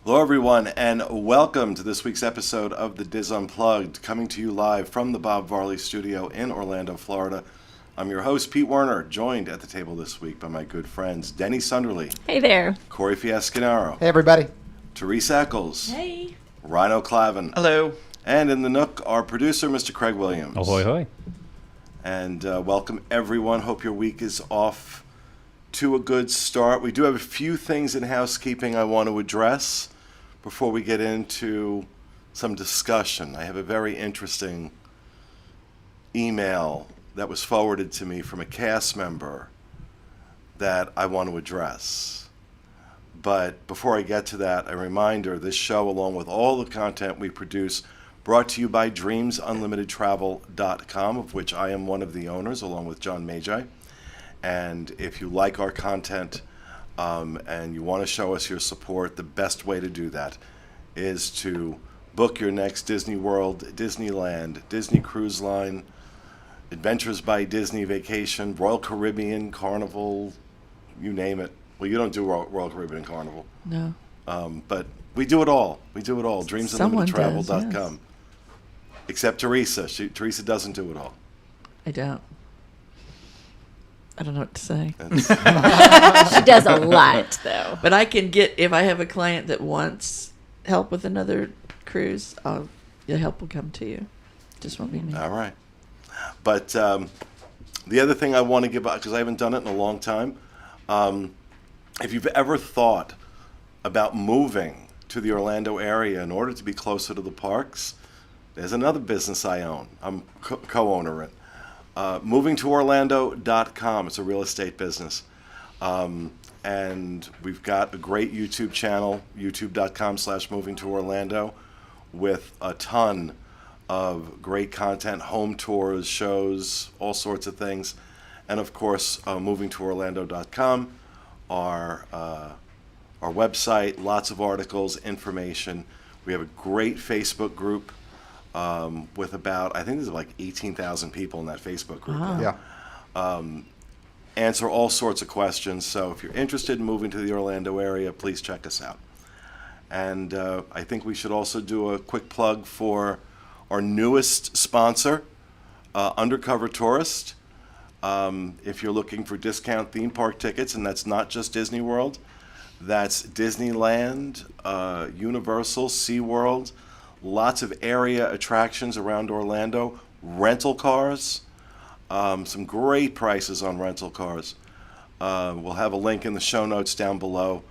Hello, everyone, and welcome to this week's episode of the Diz Unplugged, coming to you live from the Bob Varley Studio in Orlando, Florida. I'm your host, Pete Werner, joined at the table this week by my good friends Denny Sunderly. Hey there. Corey Fiasconaro. Hey, everybody. Therese Eccles. Hey. Rhino Clavin. Hello. And in the Nook, our producer, Mr. Craig Williams. Ahoy, hoy. And welcome, everyone. Hope your week is off to a good start. We do have a few things in housekeeping I want to address before we get into some discussion. I have a very interesting email that was forwarded to me from a cast member that I want to address. But before I get to that, a reminder, this show, along with all the content we produce, brought to you by DreamsUnlimitedTravel.com, of which I am one of the owners, along with John Magi. And if you like our content, and you want to show us your support, the best way to do that is to book your next Disney World, Disneyland, Disney Cruise Line, Adventures by Disney Vacation, Royal Caribbean, Carnival, you name it. Well, you don't do Royal Caribbean Carnival. No. But we do it all. We do it all. DreamsUnlimitedTravel.com. Yes. Except Teresa. Teresa doesn't do it all. I don't know what to say. She does a lot, though. But I can get, if I have a client that wants help with another cruise, the help will come to you. Just won't be me. All right. But the other thing I want to give out, because I haven't done it in a long time, if you've ever thought about moving to the Orlando area in order to be closer to the parks, there's another business I own. I'm co-owner in. Movingtoorlando.com. It's a real estate business. And we've got a great YouTube channel, youtube.com/movingtoorlando, with a ton of great content, home tours, shows, all sorts of things. And of course, movingtoorlando.com, our website, lots of articles, information. We have a great Facebook group with about, I think there's like 18,000 people in that Facebook group. Wow. Yeah. Answer all sorts of questions. So if you're interested in moving to the Orlando area, please check us out. And I think we should also do a quick plug for our newest sponsor, Undercover Tourist. If you're looking for discount theme park tickets, and that's not just Disney World, that's Disneyland, Universal, SeaWorld, lots of area attractions around Orlando, rental cars, some great prices on rental cars. We'll have a link in the show notes down below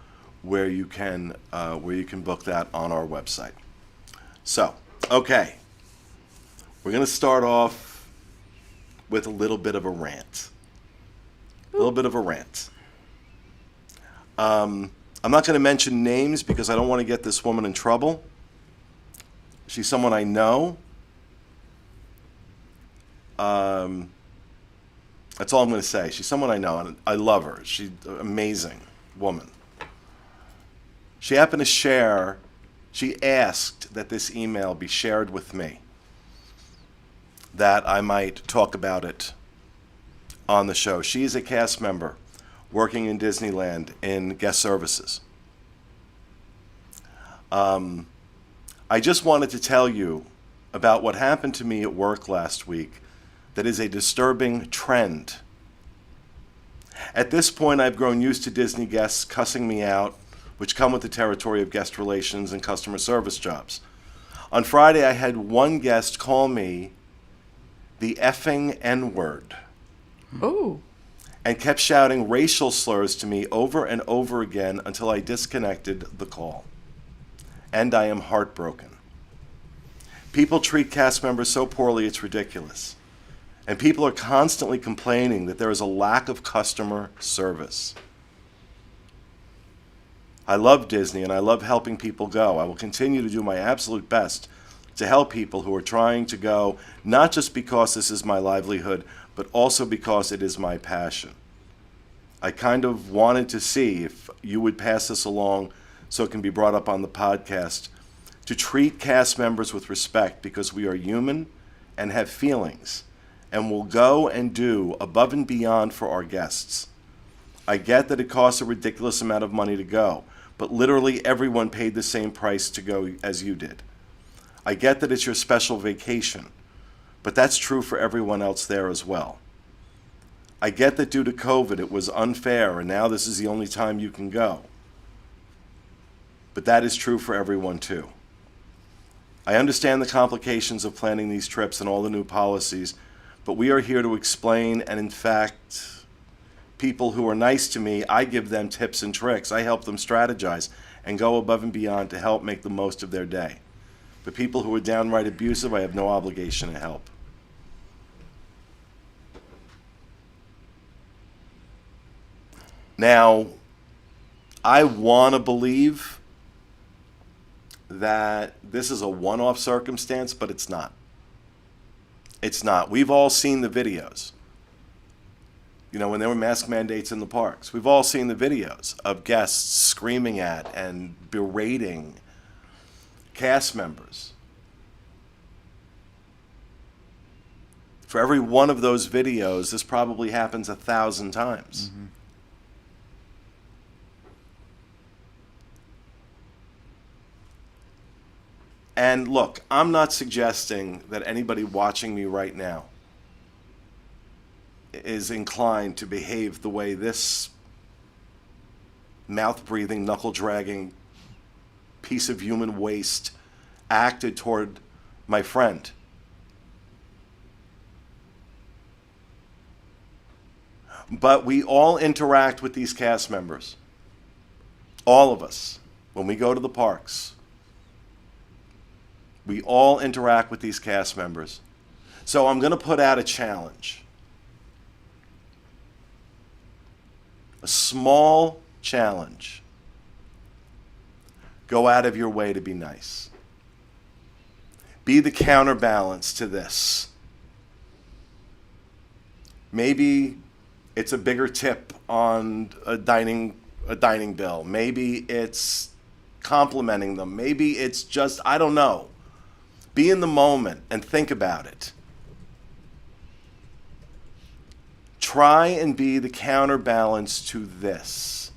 where you can book that on our website. So, okay, we're going to start off with a little bit of a rant. I'm not going to mention names because I don't want to get this woman in trouble. She's someone I know. That's all I'm going to say. She's someone I know, and I love her. She's an amazing woman. She happened to share, she asked that this email be shared with me, that I might talk about it on the show. She is a cast member working in Disneyland in guest services. I just wanted to tell you about what happened to me at work last week that is a disturbing trend. At this point, I've grown used to Disney guests cussing me out, which come with the territory of guest relations and customer service jobs. On Friday, I had one guest call me the effing N-word. Oh. And kept shouting racial slurs to me over and over again until I disconnected the call. And I am heartbroken. People treat cast members so poorly, it's ridiculous. And people are constantly complaining that there is a lack of customer service. I love Disney and I love helping people go. I will continue to do my absolute best to help people who are trying to go, not just because this is my livelihood, but also because it is my passion. I kind of wanted to see if you would pass this along so it can be brought up on the podcast, to treat cast members with respect because we are human and have feelings and will go and do above and beyond for our guests. I get that it costs a ridiculous amount of money to go, but literally everyone paid the same price to go as you did. I get that it's your special vacation, but that's true for everyone else there as well. I get that due to COVID it was unfair and now this is the only time you can go. But that is true for everyone too. I understand the complications of planning these trips and all the new policies, but we are here to explain, and in fact, people who are nice to me, I give them tips and tricks. I help them strategize and go above and beyond to help make the most of their day. But people who are downright abusive, I have no obligation to help. Now, I want to believe that this is a one-off circumstance, but it's not. It's not. We've all seen the videos. You know, when there were mask mandates in the parks, we've all seen the videos of guests screaming at and berating cast members. For every one of those videos, this probably happens 1,000 times. Mm-hmm. And look, I'm not suggesting that anybody watching me right now is inclined to behave the way this mouth-breathing, knuckle-dragging piece of human waste acted toward my friend. But we all interact with these cast members. All of us, when we go to the parks. We all interact with these cast members. So I'm going to put out a challenge. A small challenge. Go out of your way to be nice. Be the counterbalance to this. Maybe it's a bigger tip on a dining bill. Maybe it's complimenting them. Maybe it's just, I don't know. Be in the moment and think about it. Try and be the counterbalance to this.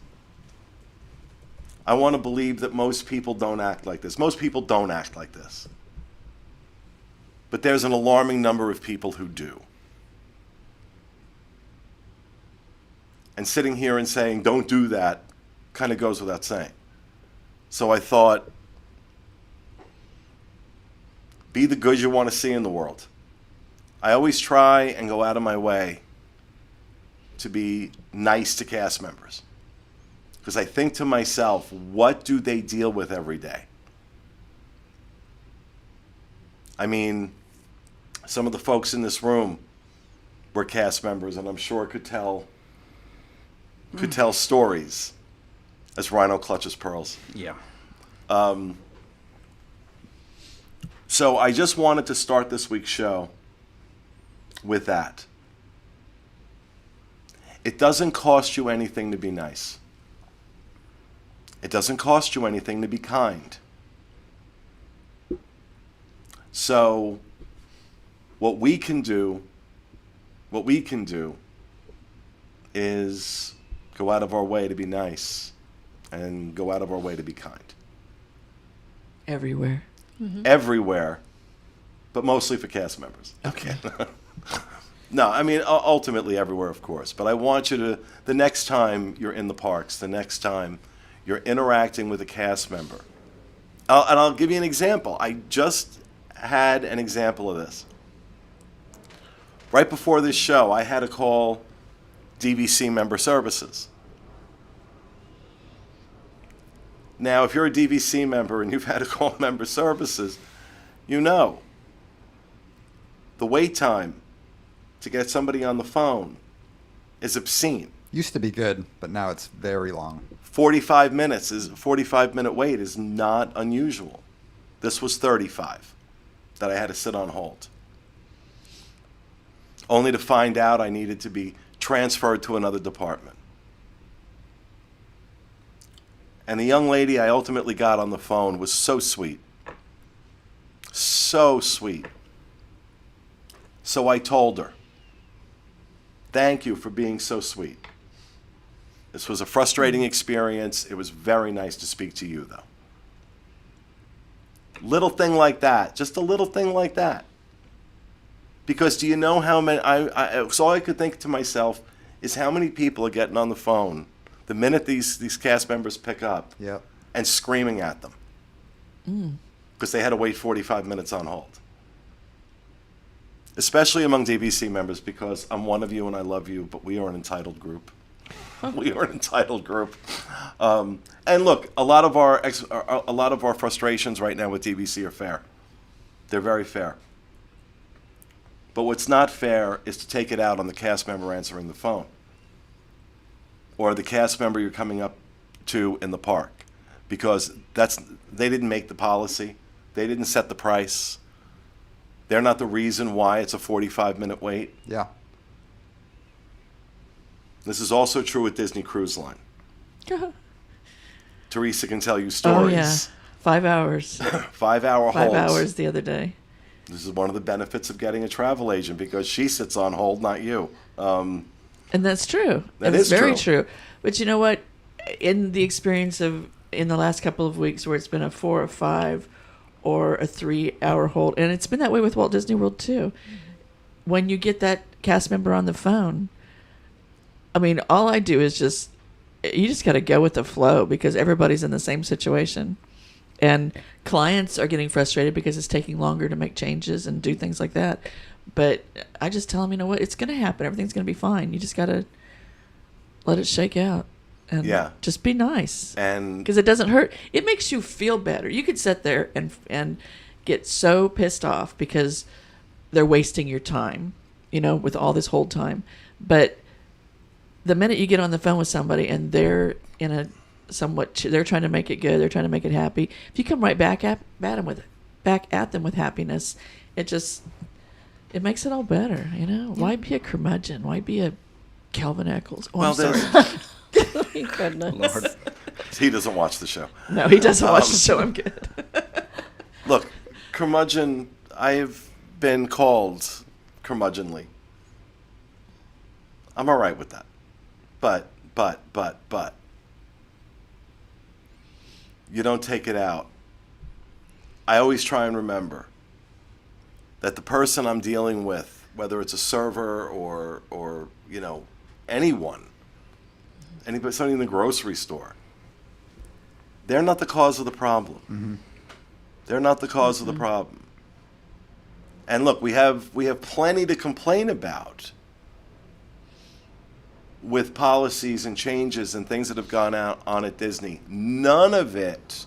I want to believe that most people don't act like this. Most people don't act like this. But there's an alarming number of people who do. And sitting here and saying, don't do that, kind of goes without saying. So I thought, be the good you want to see in the world. I always try and go out of my way to be nice to cast members. Because I think to myself, what do they deal with every day? I mean, some of the folks in this room were cast members, and I'm sure could tell stories as Rhino clutches pearls. Yeah. So I just wanted to start this week's show with that. It doesn't cost you anything to be nice. It doesn't cost you anything to be kind. So what we can do is go out of our way to be nice and go out of our way to be kind. Everywhere. Mm-hmm. Everywhere, but mostly for cast members. Okay. No, I mean, ultimately everywhere, of course. But I want you to, the next time you're in the parks, the next time you're interacting with a cast member, and I'll give you an example. I just had an example of this. Right before this show, I had to call DVC Member Services. Now, if you're a DVC member and you've had to call Member Services, you know the wait time to get somebody on the phone is obscene. Used to be good, but now it's very long. 45 minutes is 45-minute wait is not unusual. This was 35 that I had to sit on hold. Only to find out I needed to be transferred to another department. And the young lady I ultimately got on the phone was so sweet. So sweet. So I told her, thank you for being so sweet. This was a frustrating experience. It was very nice to speak to you, though. Little thing like that, just a little thing like that. Because do you know how many? So all I could think to myself is how many people are getting on the phone the minute these cast members pick up Yep. and screaming at them because they had to wait 45 minutes on hold. Especially among DVC members, because I'm one of you and I love you, but we are an entitled group. We are an entitled group. And look, a lot of our frustrations right now with DVC are fair. They're very fair. But what's not fair is to take it out on the cast member answering the phone, or the cast member you're coming up to in the park, because they didn't make the policy, they didn't set the price. They're not the reason why it's a 45-minute wait. Yeah. This is also true with Disney Cruise Line. Teresa can tell you stories. Oh, yeah. 5 hours. 5-hour holds. 5 hours the other day. This is one of the benefits of getting a travel agent, because she sits on hold, not you. And that's true. That It's is very true. true. But you know what? In the experience of in the last couple of weeks where it's been a 4 or 5 or a 3-hour hold, and it's been that way with Walt Disney World too. When you get that cast member on the phone, I mean, all I do is you just got to go with the flow, because everybody's in the same situation. And clients are getting frustrated because it's taking longer to make changes and do things like that. But I just tell them, you know what, it's going to happen. Everything's going to be fine. You just got to let it shake out and just be nice. And because it doesn't hurt. It makes you feel better. You could sit there and get so pissed off because they're wasting your time, with all this hold time. But the minute you get on the phone with somebody and they're in a they're trying to make it good, they're trying to make it happy. If you come right back at them with happiness, it makes it all better. Why be a curmudgeon? Why be a Calvin Eccles? Oh, I'm sorry. Oh, my goodness. Lord. he doesn't watch the show. No, he doesn't watch the show. I'm good. Look, curmudgeon, I've been called curmudgeonly. I'm all right with that. But, you don't take it out. I always try and remember that the person I'm dealing with, whether it's a server or anyone, somebody in the grocery store, they're not the cause of the problem. Mm-hmm. They're not the cause of the problem. And look, we have plenty to complain about with policies and changes and things that have gone on at Disney. None of it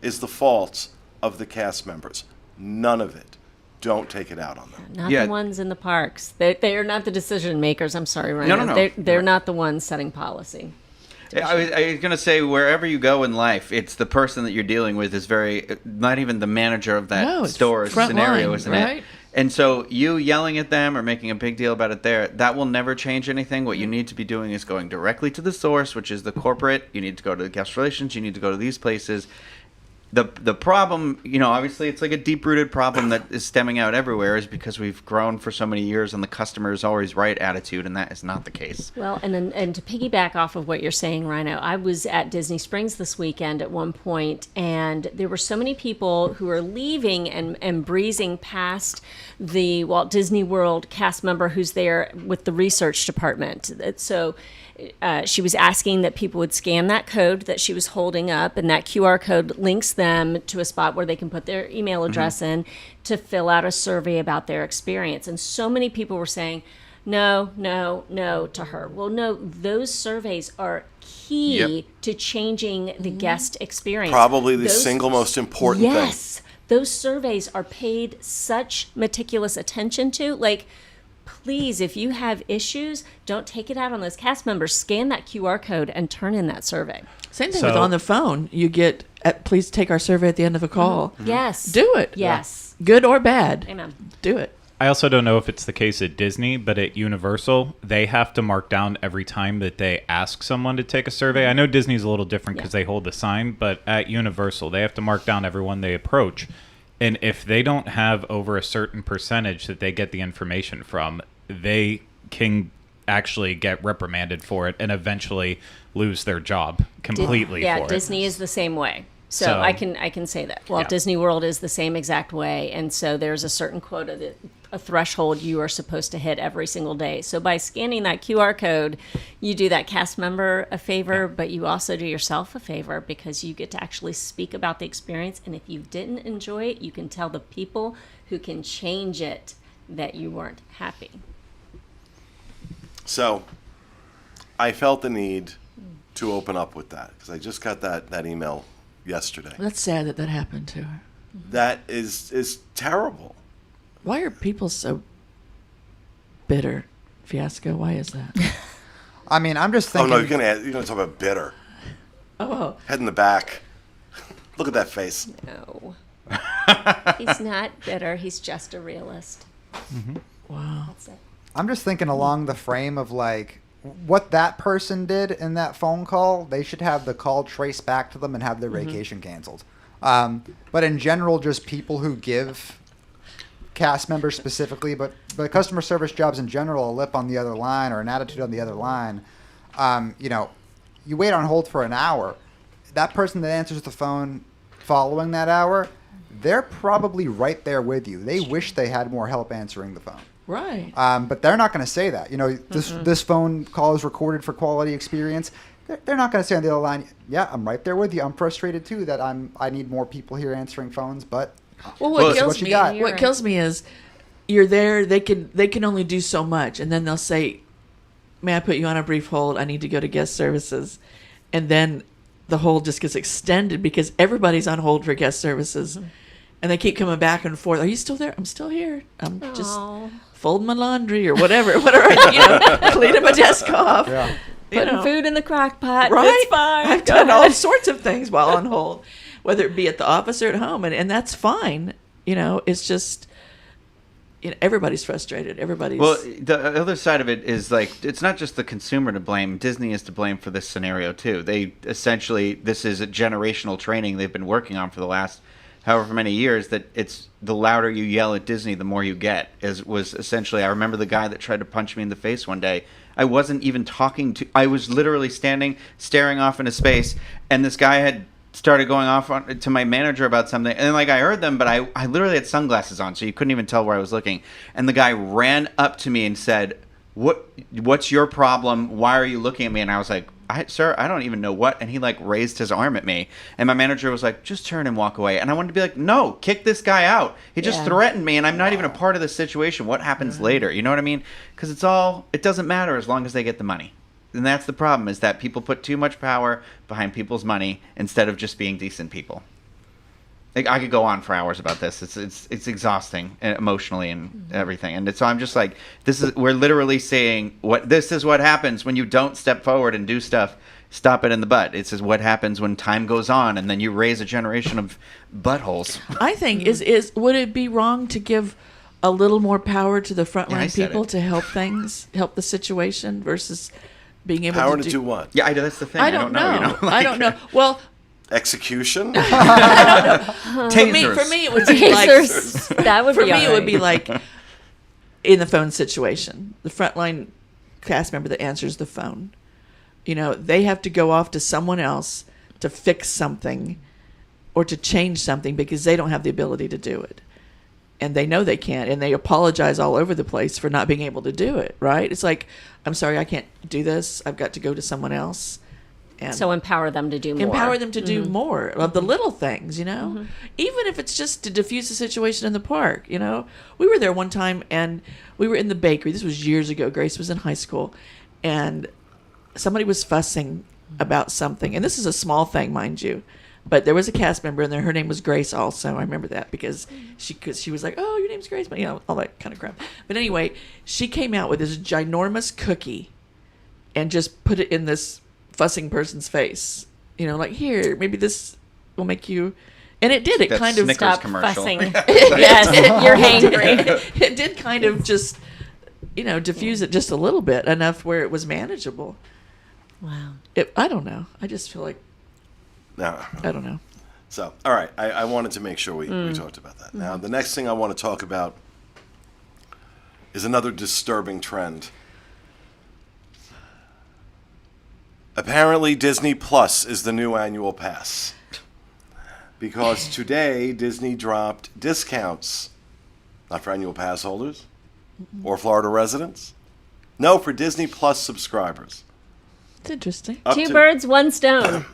is the fault of the cast members. None of it. Don't take it out on them. Not the ones in the parks. They are not the decision makers. I'm sorry, Ryan. No. They're not the ones setting policy. I was going to say, wherever you go in life, it's the person that you're dealing with is not even the manager of that it's store front scenario, line, isn't right? it? And so you yelling at them or making a big deal about it there, that will never change anything. What you need to be doing is going directly to the source, which is the corporate. You need to go to the guest relations. You need to go to these places. The problem, obviously it's like a deep-rooted problem that is stemming out everywhere, is because we've grown for so many years and the customer is always right attitude, and that is not the case. Well, and to piggyback off of what you're saying, Rhino, I was at Disney Springs this weekend at one point, and there were so many people who were leaving and breezing past the Walt Disney World cast member who's there with the research department. So she was asking that people would scan that code that she was holding up, and that QR code links them to a spot where they can put their email address in to fill out a survey about their experience. And so many people were saying, no to her. Well, no, those surveys are key to changing the guest experience. Probably the single most important thing. Yes. Those surveys are paid such meticulous attention to. Like, please, if you have issues, don't take it out on those cast members. Scan that QR code and turn in that survey. Same thing with on the phone. You get, please take our survey at the end of a call. Mm-hmm. Yes. Do it. Yes. Good or bad. Amen. Do it. I also don't know if it's the case at Disney, but at Universal, they have to mark down every time that they ask someone to take a survey. I know Disney's a little different because they hold the sign, but at Universal, they have to mark down everyone they approach. And if they don't have over a certain percentage that they get the information from, they can actually get reprimanded for it and eventually lose their job completely Yeah, for Disney it. is the same way. So So- I can say that. Walt Yeah. Disney World is the same exact way, and so there's a certain quota that a threshold you are supposed to hit every single day. So by scanning that QR code, you do that cast member a favor, but you also do yourself a favor because you get to actually speak about the experience. And if you didn't enjoy it, you can tell the people who can change it that you weren't happy. So I felt the need to open up with that because I just got that email yesterday. That's sad that happened to her. That is terrible. Why are people so bitter, Fiasco? Why is that? I mean, I'm just Oh thinking. no, you're gonna talk about bitter. Oh, Head in the back. Look at that face. No. He's not bitter. He's just a realist. wow. That's it. I'm just thinking along the frame of like what that person did in that phone call. They should have the call traced back to them and have their vacation canceled. But in general, just people who give cast members specifically, but customer service jobs in general, a lip on the other line or an attitude on the other line. You wait on hold for an hour. That person that answers the phone following that hour, they're probably right there with you. They wish they had more help answering the phone. Right. But they're not going to say that. This phone call is recorded for quality experience. They're not going to say on the other line, yeah, I'm right there with you. I'm frustrated too that I need more people here answering phones, but Well, what this is kills what you me, got. what kills me is you're there. They can only do so much, and then they'll say, "May I put you on a brief hold? I need to go to guest services," and then the hold just gets extended because everybody's on hold for guest services, and they keep coming back and forth. Are you still there? I'm still here. I'm just Aw. folding my laundry or whatever, cleaning my desk off. yeah. Putting food in the crock pot. Right? It's fine. I've Go done all ahead. sorts of things while on hold, whether it be at the office or at home, and that's fine. It's just everybody's frustrated. Everybody's Well, the other side of it is like it's not just the consumer to blame. Disney is to blame for this scenario too. This is a generational training they've been working on for the last however many years. That it's the louder you yell at Disney, the more you get. Was essentially. I remember the guy that tried to punch me in the face one day. I wasn't even talking to. I was literally staring off into space, and this guy had started going off to my manager about something, and I heard them, but I literally had sunglasses on, so you couldn't even tell where I was looking. And the guy ran up to me and said, "What's your problem? Why are you looking at me?" And I was like, "Sir, I don't even know what." And he raised his arm at me, and my manager was like, "Just turn and walk away." And I wanted to be like, "No, kick this guy out. He just Yeah. threatened me, and I'm not even a part of the situation. What happens later?" You know what I mean? Because it doesn't matter as long as they get the money. And that's the problem, is that people put too much power behind people's money instead of just being decent people. I could go on for hours about this. It's exhausting emotionally and everything. And so I'm just like, we're literally saying this is what happens when you don't step forward and do stuff. Stop it in the butt. It says what happens when time goes on and then you raise a generation of buttholes. I think is would it be wrong to give a little more power to the I frontline said people it. to help the situation versus being able Power to to do what? Yeah, that's the thing. I don't know. I don't know. Well, Execution? Tasers. for me, it would be like Tasers. That would for be me, it would be alright. like in the phone situation, the frontline cast member that answers the phone. They have to go off to someone else to fix something or to change something because they don't have the ability to do it. And they know they can't, and they apologize all over the place for not being able to do it, right? It's like, I'm sorry, I can't do this. I've got to go to someone else. And So empower them to do more. empower them to do more of the little things, even if it's just to diffuse the situation in the park. We were there one time and we were in the bakery. This was years ago. Grace was in high school, and somebody was fussing about something. And this is a small thing, mind you, but there was a cast member in there. Her name was Grace also. I remember that because she was like, "Oh, your name's Grace," but all that kind of crap. But anyway, she came out with this ginormous cookie and just put it in this fussing person's face. Like, here, maybe this will make you. And it did. It That kind of Snickers Stop commercial. fussing. Yes, you're hangry. It did kind of just, diffuse it just a little bit, enough where it was manageable. Wow. I don't know. I just feel like No. I don't know. So, all right. I wanted to make sure we talked about that. Now, the next thing I want to talk about is another disturbing trend. Apparently, Disney Plus is the new annual pass. Because today, Disney dropped discounts, not for annual pass holders or Florida residents. No, for Disney Plus subscribers. It's interesting. Up Two to- birds, one stone.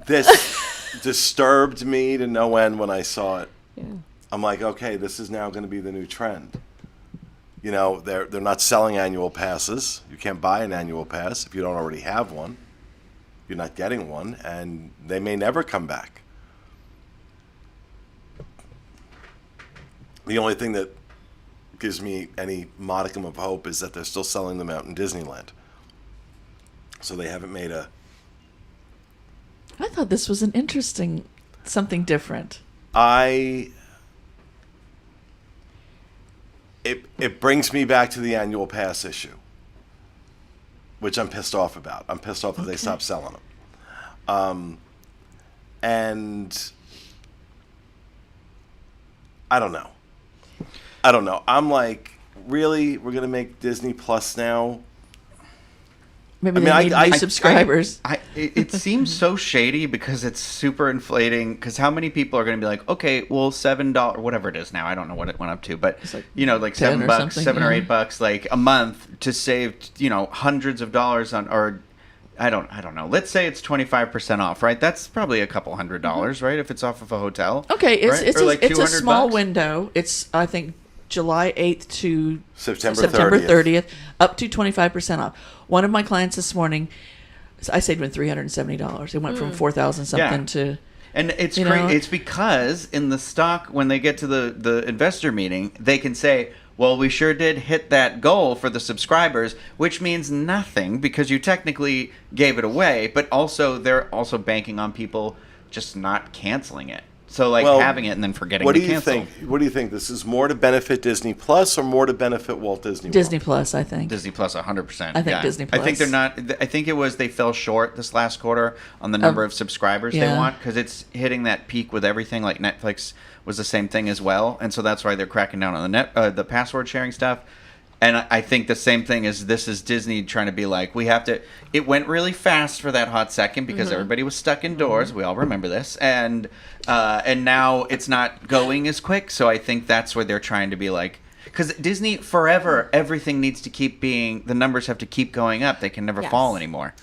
This disturbed me to no end when I saw it. Yeah. I'm like, okay, this is now going to be the new trend. You know, they're not selling annual passes. You can't buy an annual pass if you don't already have one. You're not getting one, and they may never come back. The only thing that gives me any modicum of hope is that they're still selling them out in Disneyland. So they haven't made a... I thought this was an interesting, something different. It brings me back to the annual pass issue, which I'm pissed off about. I'm pissed off that they stopped selling them. And I don't know. I'm like, really? We're going to make Disney Plus now? Maybe I mean, they need new subscribers. It seems so shady because it's super inflating. Because how many people are going to be like, okay, well, $7, whatever it is now. I don't know what it went up to, but like like 10 or $7, something, $7 or yeah. $8, like a month to save, hundreds of dollars on, or I don't know. Let's say it's 25% off, right? That's probably a couple $100, right? If it's off of a hotel. Okay, it's right? it's Or a, like it's a 200 small bucks. window. It's, I think, July 8th to September September 30th. 30th, up to 25% off. One of my clients this morning, I saved him $370. It went from 4,000 something Yeah. to... And it's You know? It's because in the stock, when they get to the investor meeting, they can say, well, we sure did hit that goal for the subscribers, which means nothing because you technically gave it away, but also they're also banking on people just not canceling it. So Well, having it and then forgetting What to do you cancel. think? What do you think? This is more to benefit Disney Plus or more to benefit Walt Disney World? Disney Plus, I think. Disney Plus 100%. I think Disney I think Plus. they're not. I think it was they fell short this last quarter on the number of subscribers they yeah. want because it's hitting that peak with everything. Like Netflix was the same thing as well, and so that's why they're cracking down on the password sharing stuff. And I think the same thing is this is Disney trying to be like, we have to. It went really fast for that hot second because everybody was stuck indoors. We all remember this, and now it's not going as quick. So I think that's where they're trying to be like, because Disney forever, everything needs to keep being. The numbers have to keep going up. They can never Yes. fall anymore.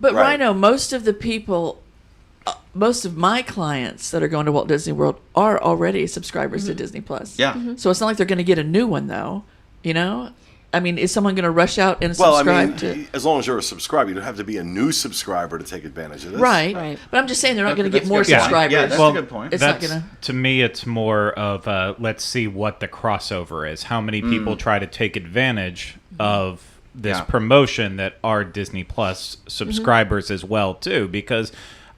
But Right. Rhino, most of the people, most of my clients that are going to Walt Disney World are already subscribers to Disney Plus. Yeah. So it's not like they're going to get a new one, though. You know? I mean, is someone going to rush out and Well, I subscribe mean, to... as long as you're a subscriber, you don't have to be a new subscriber to take advantage of this. Right. Right. But I'm just saying they're not going to That's get more a good point. subscribers. Yeah, that's a good point. It's not That's, going to... to me, it's more of let's see what the crossover is. How many people try to take advantage of this Yeah. promotion that are Disney Plus subscribers as well, too, because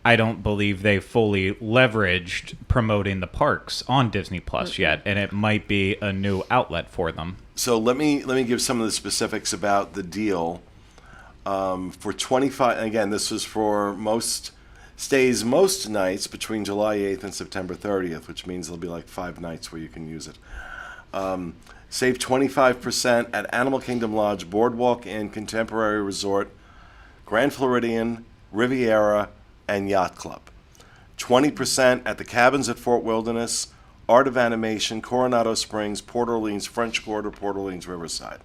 I don't believe they fully leveraged promoting the parks on Disney Plus yet, and it might be a new outlet for them. So let me give some of the specifics about the deal. For 25, and again, this is for most nights between July 8th and September 30th, which means there'll be like 5 nights where you can use it. Save 25% at Animal Kingdom Lodge, Boardwalk Inn, Contemporary Resort, Grand Floridian, Riviera, and Yacht Club. 20% at the cabins at Fort Wilderness, Art of Animation, Coronado Springs, Port Orleans, French Quarter, Port Orleans, Riverside.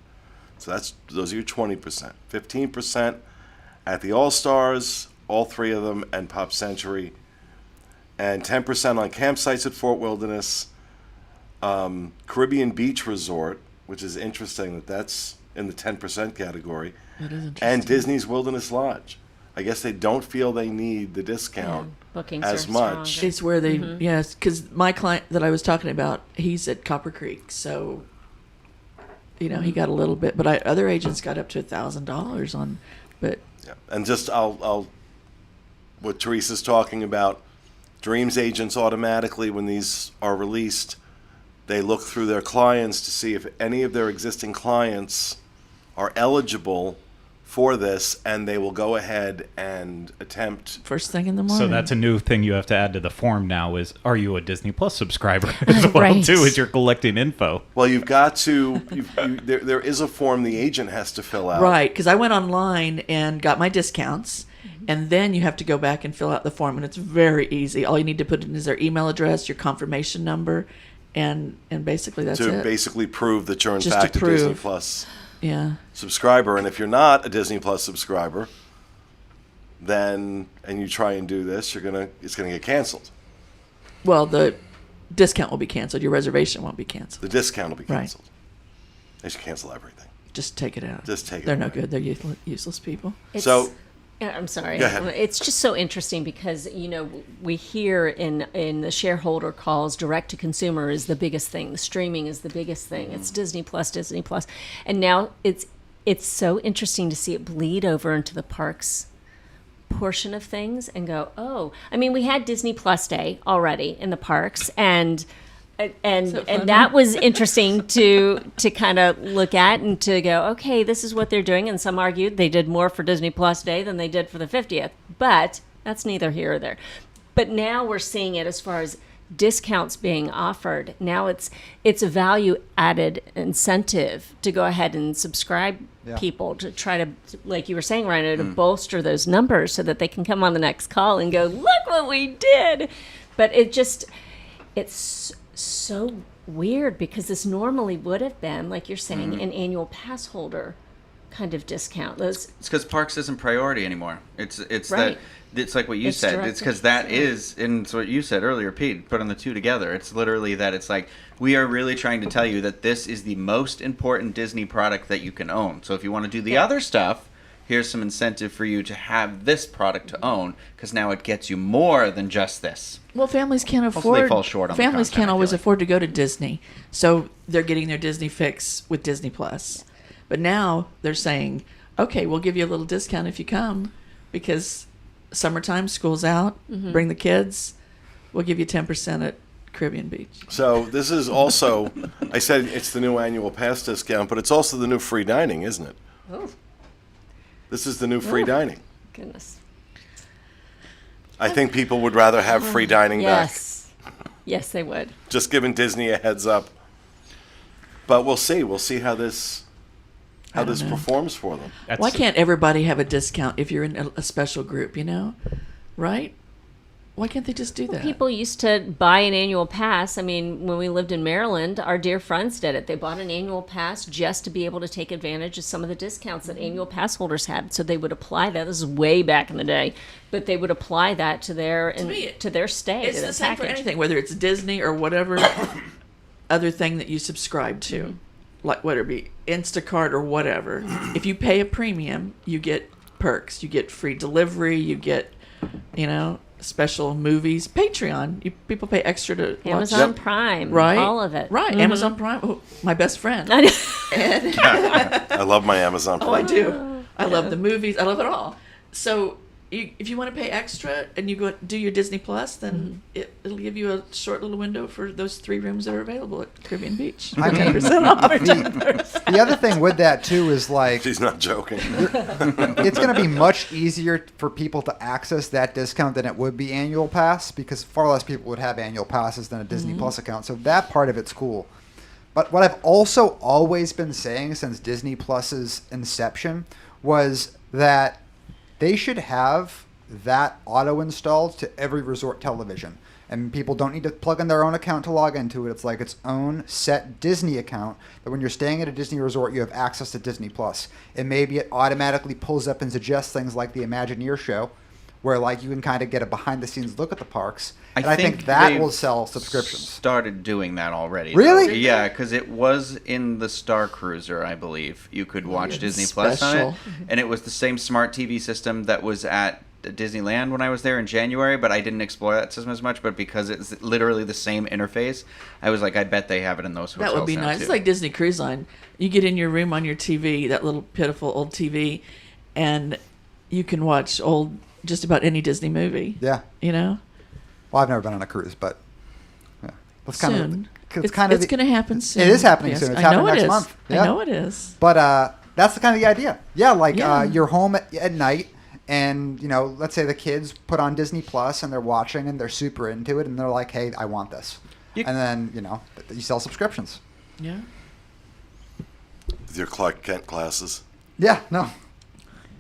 So those are your 20%. 15% at the All-Stars, all 3 of them, and Pop Century. And 10% on campsites at Fort Wilderness, Caribbean Beach Resort, which is interesting that that's in the 10% category, That is interesting. and Disney's Wilderness Lodge. I guess they don't feel they need the discount Bookings as are much. stronger. It's where they... Yes, because my client that I was talking about, he's at Copper Creek, so... You know, he got a little bit, but other agents got up to $1,000 on... But Yeah. And just I'll what Teresa's talking about, Dreams agents automatically, when these are released, they look through their clients to see if any of their existing clients are eligible for this, and they will go ahead and attempt. First thing in the morning. So that's a new thing you have to add to the form now is, are you a Disney Plus subscriber as well, Right. too, as you're collecting info? Well, you've got to. There is a form the agent has to fill out. Right, because I went online and got my discounts, and then you have to go back and fill out the form, and it's very easy. All you need to put in is their email address, your confirmation number, and basically that's To it. basically prove that you're in Just to fact a Disney prove. Plus Yeah. subscriber, and if you're not a Disney Plus subscriber, then and you try and do this, it's gonna get canceled. Well, the discount will be canceled. Your reservation won't be canceled. The discount will be Right. canceled. They should cancel everything. Just take it out. Just take it They're no away. good. They're useless people. So- I'm sorry. Go ahead. It's just so interesting because we hear in the shareholder calls, direct to consumer is the biggest thing. The streaming is the biggest thing. It's Disney Plus, and now it's so interesting to see it bleed over into the parks portion of things and go, oh, I mean, we had Disney Plus Day already in the parks, and that was interesting to kind of look at and to go, okay, this is what they're doing. And some argued they did more for Disney Plus Day than they did for the 50th, but that's neither here or there. But now we're seeing it as far as discounts being offered. Now it's a value added incentive to go ahead and subscribe people to try to, like you were saying, Rhino, to bolster those numbers so that they can come on the next call and go, look what we did. But it's so weird because this normally would have been, like you're saying, an annual pass holder kind of discount. It's because parks isn't priority anymore. It's Right. that it's like what you It's said. direct It's because to that consumer. is, and it's what you said earlier, Pete. Put on the two together. It's literally that. It's like we are really trying to tell you that this is the most important Disney product that you can own. So if you want to do the other stuff, here's some incentive for you to have this product to own because now it gets you more than just this. Well, families can't Hopefully they afford. fall short on the families content, can't I feel always like. afford to go to Disney, so they're getting their Disney fix with Disney Plus. But now they're saying, okay, we'll give you a little discount if you come, because summertime, school's out. Bring the kids. We'll give you 10% at Caribbean Beach. So this is also, I said it's the new annual pass discount, but it's also the new free dining, isn't it? Oh, This is the new free dining. goodness. I think people would rather have free dining back. Yes, they would. Just giving Disney a heads up. But we'll see. We'll see how this don't know. performs for them. That's, Why can't everybody have a discount if you're in a special group, right? Why can't they just do that? People used to buy an annual pass. I mean, when we lived in Maryland, our dear friends did it. They bought an annual pass just to be able to take advantage of some of the discounts that annual pass holders had. So they would apply that. This is way back in the day, but they would apply that to their me, to their stay. It's to the their same for package. anything, whether it's Disney or whatever other thing that you subscribe to, like whether it be Instacart or whatever. If you pay a premium, you get perks. You get free delivery. You get, special movies. Patreon. People pay extra to watch. Amazon Yep. Prime, Right? all of it. Right. Amazon Prime. Oh, my best friend. I know. I love my Amazon Oh, I Prime. do. I love the movies. I love it all. So if you want to pay extra and you go do your Disney Plus, then it'll give you a short little window for those 3 rooms that are available at Caribbean Beach. I mean, 10% off. the other thing with that too is like She's not joking. it's going to be much easier for people to access that discount than it would be annual pass because far less people would have annual passes than a Disney Plus account. So that part of it's cool. But what I've also always been saying since Disney Plus's inception was that they should have that auto installed to every resort television. And people don't need to plug in their own account to log into it. It's like its own set Disney account that when you're staying at a Disney resort, you have access to Disney Plus. And maybe it automatically pulls up and suggests things like the Imagineer show, where like you can kind of get a behind-the-scenes look at the parks. And I think that they've will sell subscriptions. Started doing that already. Really? though. Yeah, because it was in the Star Cruiser, I believe. You could watch Disney Plus on special. it, and it was the same smart TV system that was at Disneyland when I was there in January. But I didn't explore that system as much. But because it's literally the same interface, I was like, I bet they have it in those hotels. That would be now, nice. too. It's like Disney Cruise Line. You get in your room on your TV, that little pitiful old TV, and you can watch just about any Disney movie. Yeah. Well, I've never been on a cruise, but yeah. That's Soon. it's kind of it's going to happen soon. It is happening Yes, soon. It's I know happening it next is. month. I Yeah. know it is. But That's the kind of the idea. Yeah, like Yeah. you're home at night, and let's say the kids put on Disney Plus and they're watching and they're super into it, and they're like, "Hey, I want this," and then you sell subscriptions. Yeah. With your Clark Kent glasses. Yeah, no,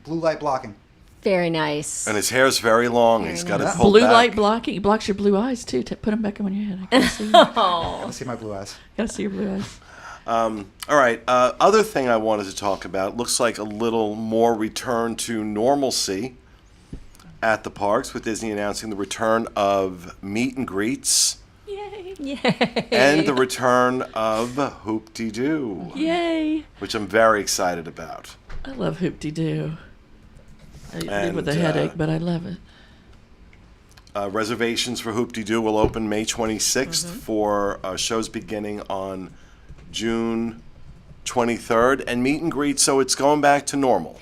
blue light blocking. Very nice. And his hair's very long. Very He's got nice. it pulled Blue back. light blocking. It blocks your blue eyes too. Put them back on your head. I can't see. Let's see my blue eyes. Gotta see your blue eyes. All right. Other thing I wanted to talk about looks like a little more return to normalcy at the parks, with Disney announcing the return of meet and greets Yay! Yay. and the return of Hoop-Dee-Doo, Yay! which I'm very excited about. I love Hoop-Dee-Doo. I leave And, with a headache, but I love it. Reservations for Hoop-Dee-Doo will open May 26th for shows beginning on June 23rd, and meet and greet, so it's going back to normal.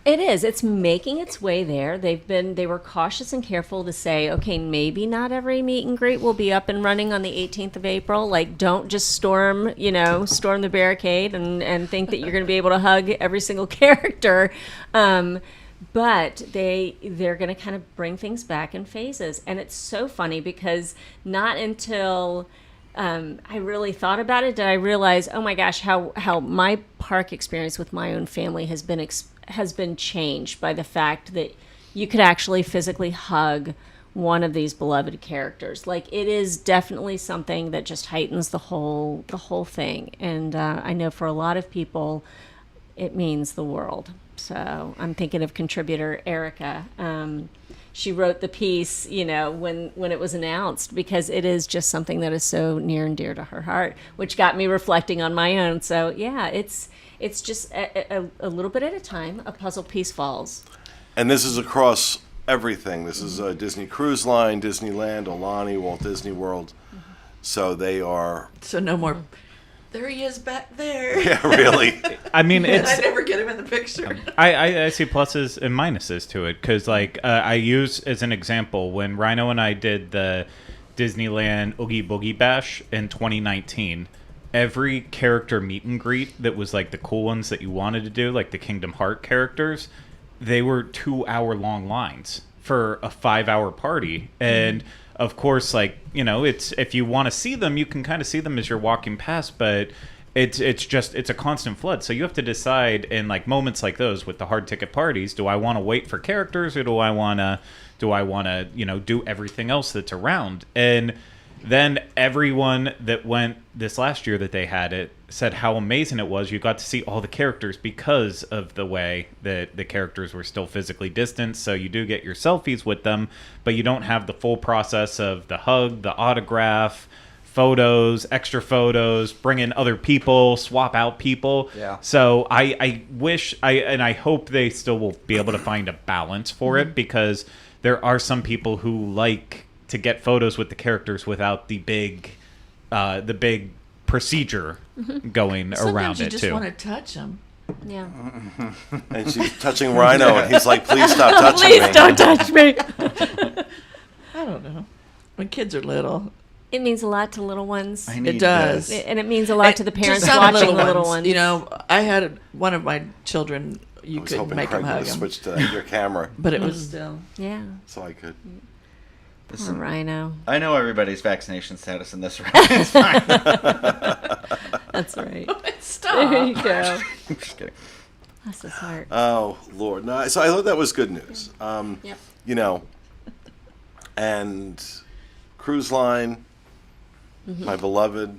It is. It's making its way there. They were cautious and careful to say, okay, maybe not every meet and greet will be up and running on the 18th of April. Like, don't just storm the barricade and think that you're going to be able to hug every single character. But they're going to kind of bring things back in phases. And it's so funny because not until I really thought about it did I realize, oh my gosh, how my park experience with my own family has been changed by the fact that you could actually physically hug one of these beloved characters. Like, it is definitely something that just heightens the whole thing. And I know for a lot of people, it means the world. So I'm thinking of contributor Erica. She wrote the piece, when it was announced, because it is just something that is so near and dear to her heart, which got me reflecting on my own. So yeah, it's just a little bit at a time, a puzzle piece falls. And this is across everything. This is Disney Cruise Line, Disneyland, Aulani, Walt Disney World. So they are... So no more. There he is back there. Yeah, really. I mean, I it's never get him in the picture. I see pluses and minuses to it because, like, I use as an example when Rhino and I did the Disneyland Oogie Boogie Bash in 2019. Every character meet and greet that was like the cool ones that you wanted to do, like the Kingdom Heart characters, they were 2-hour long lines for a 5-hour party. And of course, like, it's if you want to see them, you can kind of see them as you're walking past, but it's a constant flood. So you have to decide in like moments like those with the hard ticket parties, do I want to wait for characters or do I want to do everything else that's around? And then everyone that went this last year that they had it said how amazing it was. You got to see all the characters because of the way that the characters were still physically distant. So you do get your selfies with them, but you don't have the full process of the hug, the autograph, photos, extra photos, bring in other people, swap out people. Yeah. So I wish, and I hope they still will be able to find a balance for it, because there are some people who like to get photos with the characters without the big procedure going around Sometimes you it just too. want to touch him. Yeah. And she's touching Rhino, and he's like, please stop touching me. Please don't touch me. I don't know. When kids are little, It means a lot to little ones. it does. And it means a lot to the parents some watching the little ones. I had one of my children. You I was couldn't hoping make him Craig would hug have him, switched to your camera but it was still. Yeah. so I could. Poor Rhino. I know everybody's vaccination status in this room. It's fine. That's right. Stop. There you go. I'm just kidding. Bless his heart. Oh, Lord. No, so I thought that was good news. Yep. And Cruise Line, my beloved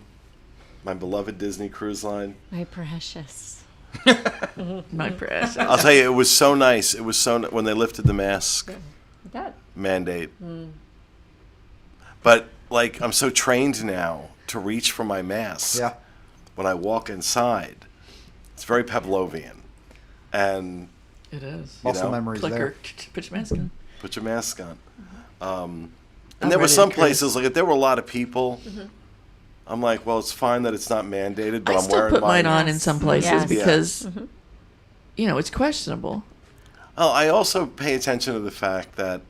Disney Cruise Line. My precious. My precious. I'll tell you, it was so nice. It was so when they lifted the mask That. mandate. But like, I'm so trained now to reach for my mask. Yeah. When I walk inside, it's very Pavlovian, and It is. Muscle know, memories Clicker. there. Put your mask on. put your mask on. And I'm there were ready some to cruise. places, like if there were a lot of people, I'm like, well, it's fine that it's not mandated, but I I'm still wearing put mine on in Yes. some places Yes. because, it's questionable. Oh, I also pay attention to the fact that,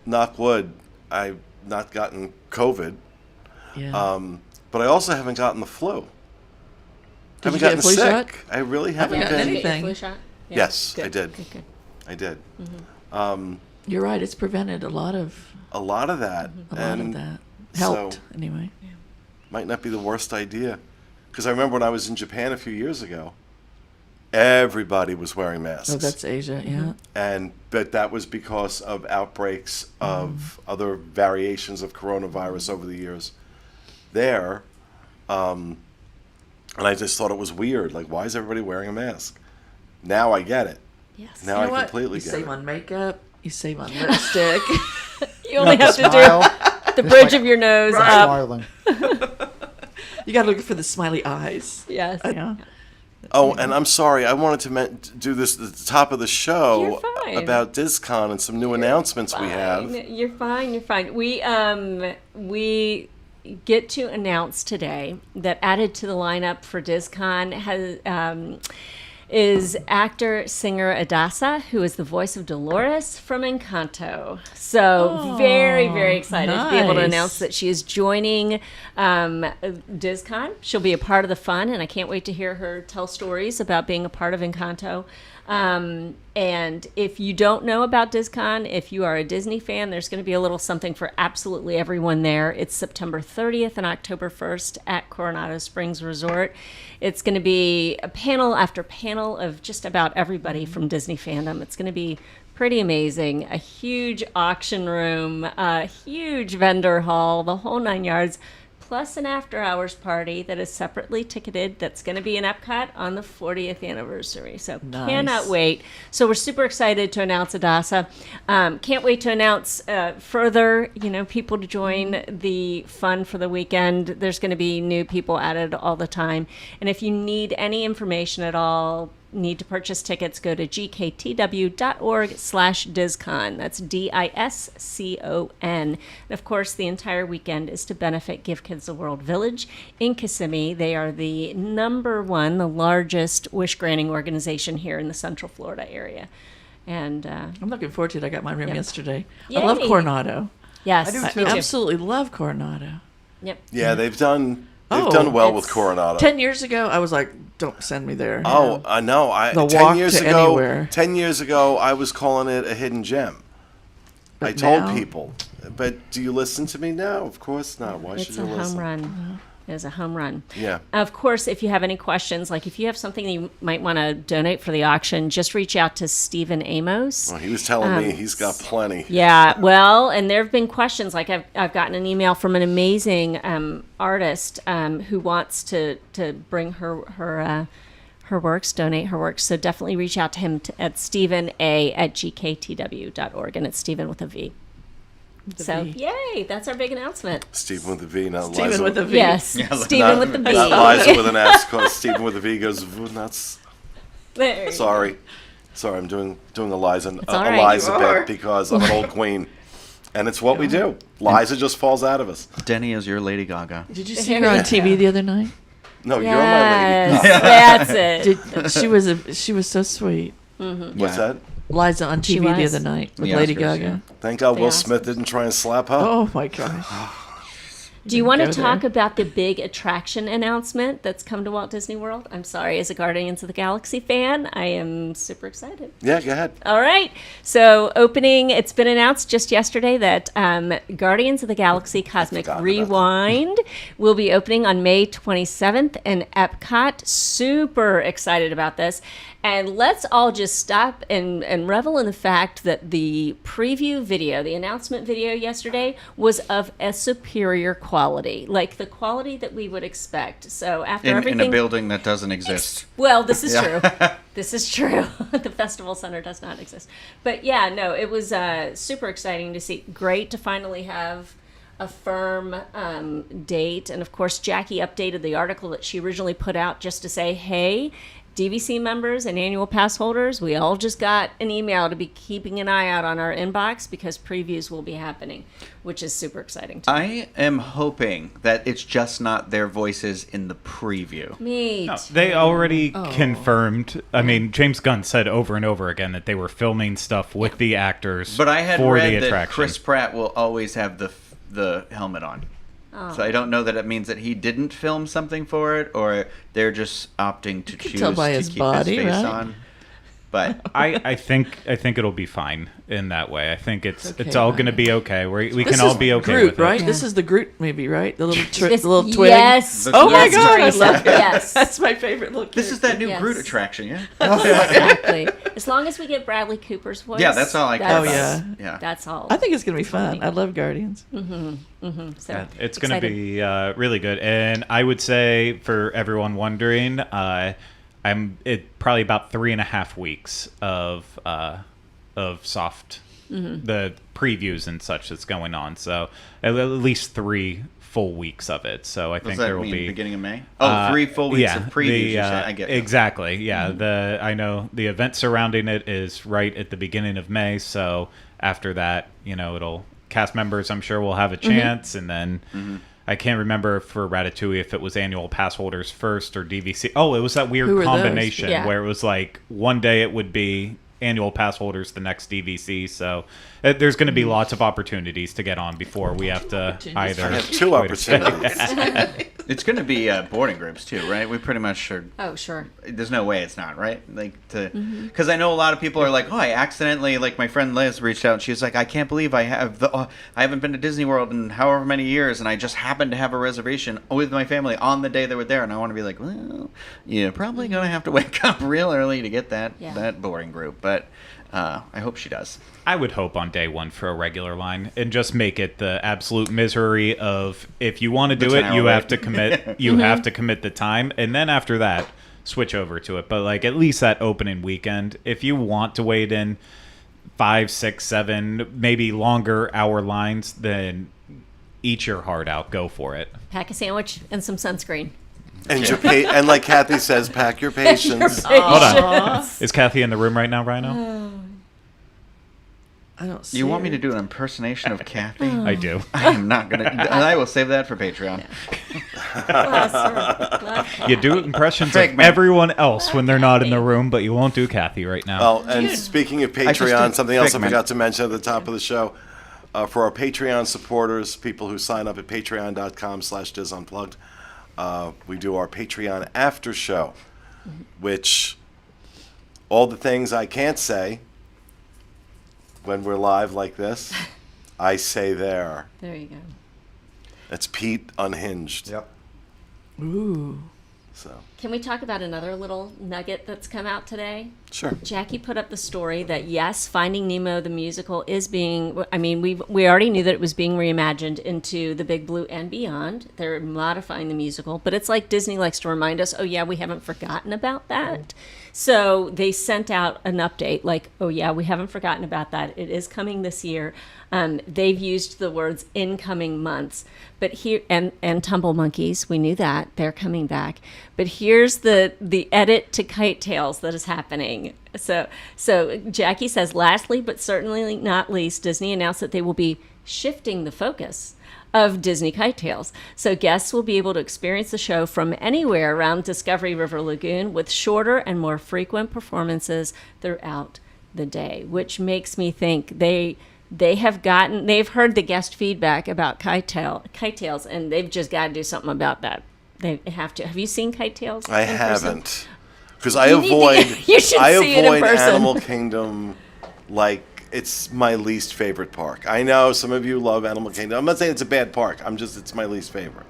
knock wood, I've not gotten COVID, Yeah. but I also haven't gotten the flu. Did you haven't get a gotten flu sick. shot? I really haven't gotten been. any- anything. Flu shot? Yeah. Yes, I Good. did. Good, good. I did. You're right. It's prevented a lot of A lot of that. and that. Helped so- anyway. Might not be the worst idea. Because I remember when I was in Japan a few years ago, everybody was wearing masks. Oh, that's Asia. Yeah. But that was because of outbreaks of other variations of coronavirus over the years there. And I just thought it was weird. Like, why is everybody wearing a mask? Now I get it. Yes. Now You know I what? completely You get save it. on makeup. You save on lipstick. You only have to Smile. do the bridge of your nose up. Smiling. You got to look for the smiley eyes. Yes. Yeah. Oh, and I'm sorry. I wanted to do this at the top of the show You're fine. about DizCon and some new announcements we have. You're fine. You're fine. We get to announce today that added to the lineup for DizCon is actor singer Adasa, who is the voice of Dolores from Encanto. So very, very excited to be able to nice. announce that she is joining DizCon. She'll be a part of the fun, and I can't wait to hear her tell stories about being a part of Encanto. And if you don't know about DizCon, if you are a Disney fan, there's going to be a little something for absolutely everyone there. It's September 30th and October 1st at Coronado Springs Resort. It's going to be a panel after panel of just about everybody from Disney fandom. It's going to be pretty amazing. A huge auction room, a huge vendor hall, the whole 9 yards. Plus an after-hours party that is separately ticketed that's going to be in Epcot on the 40th anniversary. So Nice. cannot wait. So we're super excited to announce Adasa. Can't wait to announce further, people to join the fun for the weekend. There's going to be new people added all the time. And if you need any information at all, need to purchase tickets, go to gktw.org/DizCon. That's DISCON. And of course, the entire weekend is to benefit Give Kids the World Village in Kissimmee. They are the the largest wish granting organization here in the Central Florida area. And I'm looking forward to it. I got my room Yep. yesterday. Yay. I love Coronado. yes, I do me too. I absolutely love Coronado. Yep. Yeah, they've done Oh, well with it's Coronado. 10 years ago, I was like, don't send me there. Oh, I know. The 10 walk years to ago, anywhere. 10 years ago, I was calling it a hidden gem. I But told now- people. But do you listen to me now? Of course not. Why should It's you a home listen? run. It is a home run. Yeah. Of course, if you have any questions, like if you have something that you might want to donate for the auction, just reach out to Stephen Amos. Well, he was telling me he's got plenty. Yeah, well, and there have been questions. Like I've gotten an email from an amazing artist who wants to bring her works, donate her works. So definitely reach out to him at stephen@gktw.org, and it's Stephen with a V. So V. yay, that's our big announcement. Stephen with a V, not Stephen Liza. with a V. Yes, Stephen not, with the V. Not Liza with an S, because Stephen with a V goes nuts. There you Sorry, I'm doing a Liza, all right. Liza You are. bit because I'm an old queen, and it's what we do. Liza just falls out of us. Denny is your Lady Gaga. Did you see her on TV the other night? No, you're my lady. Yes, that's it. She was so sweet. What's that? Liza on She TV the was. other night with The Lady Oscars, Gaga. yeah. Thank God They Will asked Smith didn't try and slap her. Oh my gosh. Do you want to Go talk there. about the big attraction announcement that's come to Walt Disney World? I'm sorry, as a Guardians of the Galaxy fan, I am super excited. Yeah, go ahead. All right. So, it's been announced just yesterday that Guardians of the Galaxy Cosmic forgot about Rewind will be opening on May 27th in Epcot. Super excited about this. And let's all just stop and revel in the fact that the preview video, the announcement video yesterday, was of a superior quality, like the quality that we would expect. So after In everything, a building that doesn't exist. well, this is true. This is true. The festival center does not exist. But yeah, no, it was super exciting to see. Great to finally have a firm date. And of course, Jackie updated the article that she originally put out just to say, hey, DVC members and annual pass holders, we all just got an email to be keeping an eye out on our inbox because previews will be happening, which is super exciting to me. I am hoping that it's just not their voices in the preview. Me No, too. they already confirmed. I mean, James Gunn said over and over again that they were filming stuff with the actors But I had for the read that attraction. Chris Pratt will always have the helmet on. So I don't know that it means that he didn't film something for it, or they're just opting to can choose tell by to his keep body, his face right? on. But I think it'll be fine in that way. I think it's Okay, all right. going to be okay. We This can all is be okay Groot, with it. right? This is the Groot movie, right? The little This- the little twig. Yes. Oh my yes, God, I Teresa, love it. Yes. That's my favorite little. this is that new Yes. Groot attraction, yeah? Exactly. As long as we get Bradley Cooper's voice. Yeah, that's all I care that's- Oh, about. yeah. Yeah. That's all. I think it's gonna be fun. I love Guardians. So It's going to excited. be really good. And I would say, for everyone wondering, I'm probably about 3.5 weeks of soft the previews and such that's going on. So at least 3 full weeks of it. So I What think does that there will mean, be beginning of May? Oh, 3 full weeks of previews, you say. I get it. exactly. Yeah, I know the event surrounding it is right at the beginning of May. So after that, it'll cast members. I'm sure will have a chance, and then. I can't remember for Ratatouille if it was annual pass holders first or DVC. Oh, it was that Who weird were those? combination Yeah. where it was like one day it would be annual pass holders, the next DVC. So there's going to be lots of opportunities to get on before we have to Opportunities. either. I have 2 opportunities. It's going to be boarding groups, too, right? We pretty much are... Oh, sure. There's no way it's not, right? Because I know a lot of people are like, oh, I accidentally, like my friend Liz reached out and she was like, I can't believe I haven't been to Disney World in however many years, and I just happened to have a reservation with my family on the day they were there, and I want to be like, well, you're probably going to have to wake up real early to get that boarding group, but I hope she does. I would hope on day one for a regular line and just make it the absolute misery of if you want to do The it, 10-hour you wait. have to commit. You have to commit the time, and then after that, switch over to it. But like at least that opening weekend, if you want to wait in 5, 6, 7, maybe longer hour lines, then eat your heart out. Go for it. Pack a sandwich and some sunscreen. And and like Kathy says, pack your patience. Hold on. Is Kathy in the room right now, Rhino? I don't see. You want me her. to do an impersonation of Kathy? I do. I am not going to. And I will save that for Patreon. Bless her. You do impressions Fake of man. everyone else when they're not in the room, but you won't do Kathy right now. Well, and speaking of just Patreon, did something else I Figment. forgot to mention at the top of the show. For our Patreon supporters, people who sign up at patreon.com/DizUnplugged, we do our Patreon after show, which all the things I can't say when we're live like this, I say there. There you go. It's Pete Unhinged. Yep. Ooh. So, Can we talk about another little nugget that's come out today? sure. Jackie put up the story that yes, Finding Nemo the musical is being. I mean, we already knew that it was being reimagined into The Big Blue and Beyond. They're modifying the musical, but it's like Disney likes to remind us, oh yeah, we haven't forgotten about that. So they sent out an update like, oh yeah, we haven't forgotten about that. It is coming this year. They've used the words incoming months, but here and Tumble Monkeys, we knew that they're coming back. But here's the edit to Kite Tales that is happening. So Jackie says, lastly but certainly not least, Disney announced that they will be shifting the focus of Disney Kite Tales. So guests will be able to experience the show from anywhere around Discovery River Lagoon with shorter and more frequent performances throughout the day, which makes me think they've heard the guest feedback about Kite Tales, and they've just got to do something about that. They have to. Have you seen Kite Tales? I in person? haven't. Because I You need to avoid, get- you should see it in avoid person. Animal Kingdom like it's my least favorite park. I know some of you love Animal Kingdom. I'm not saying it's a bad park. It's my least favorite.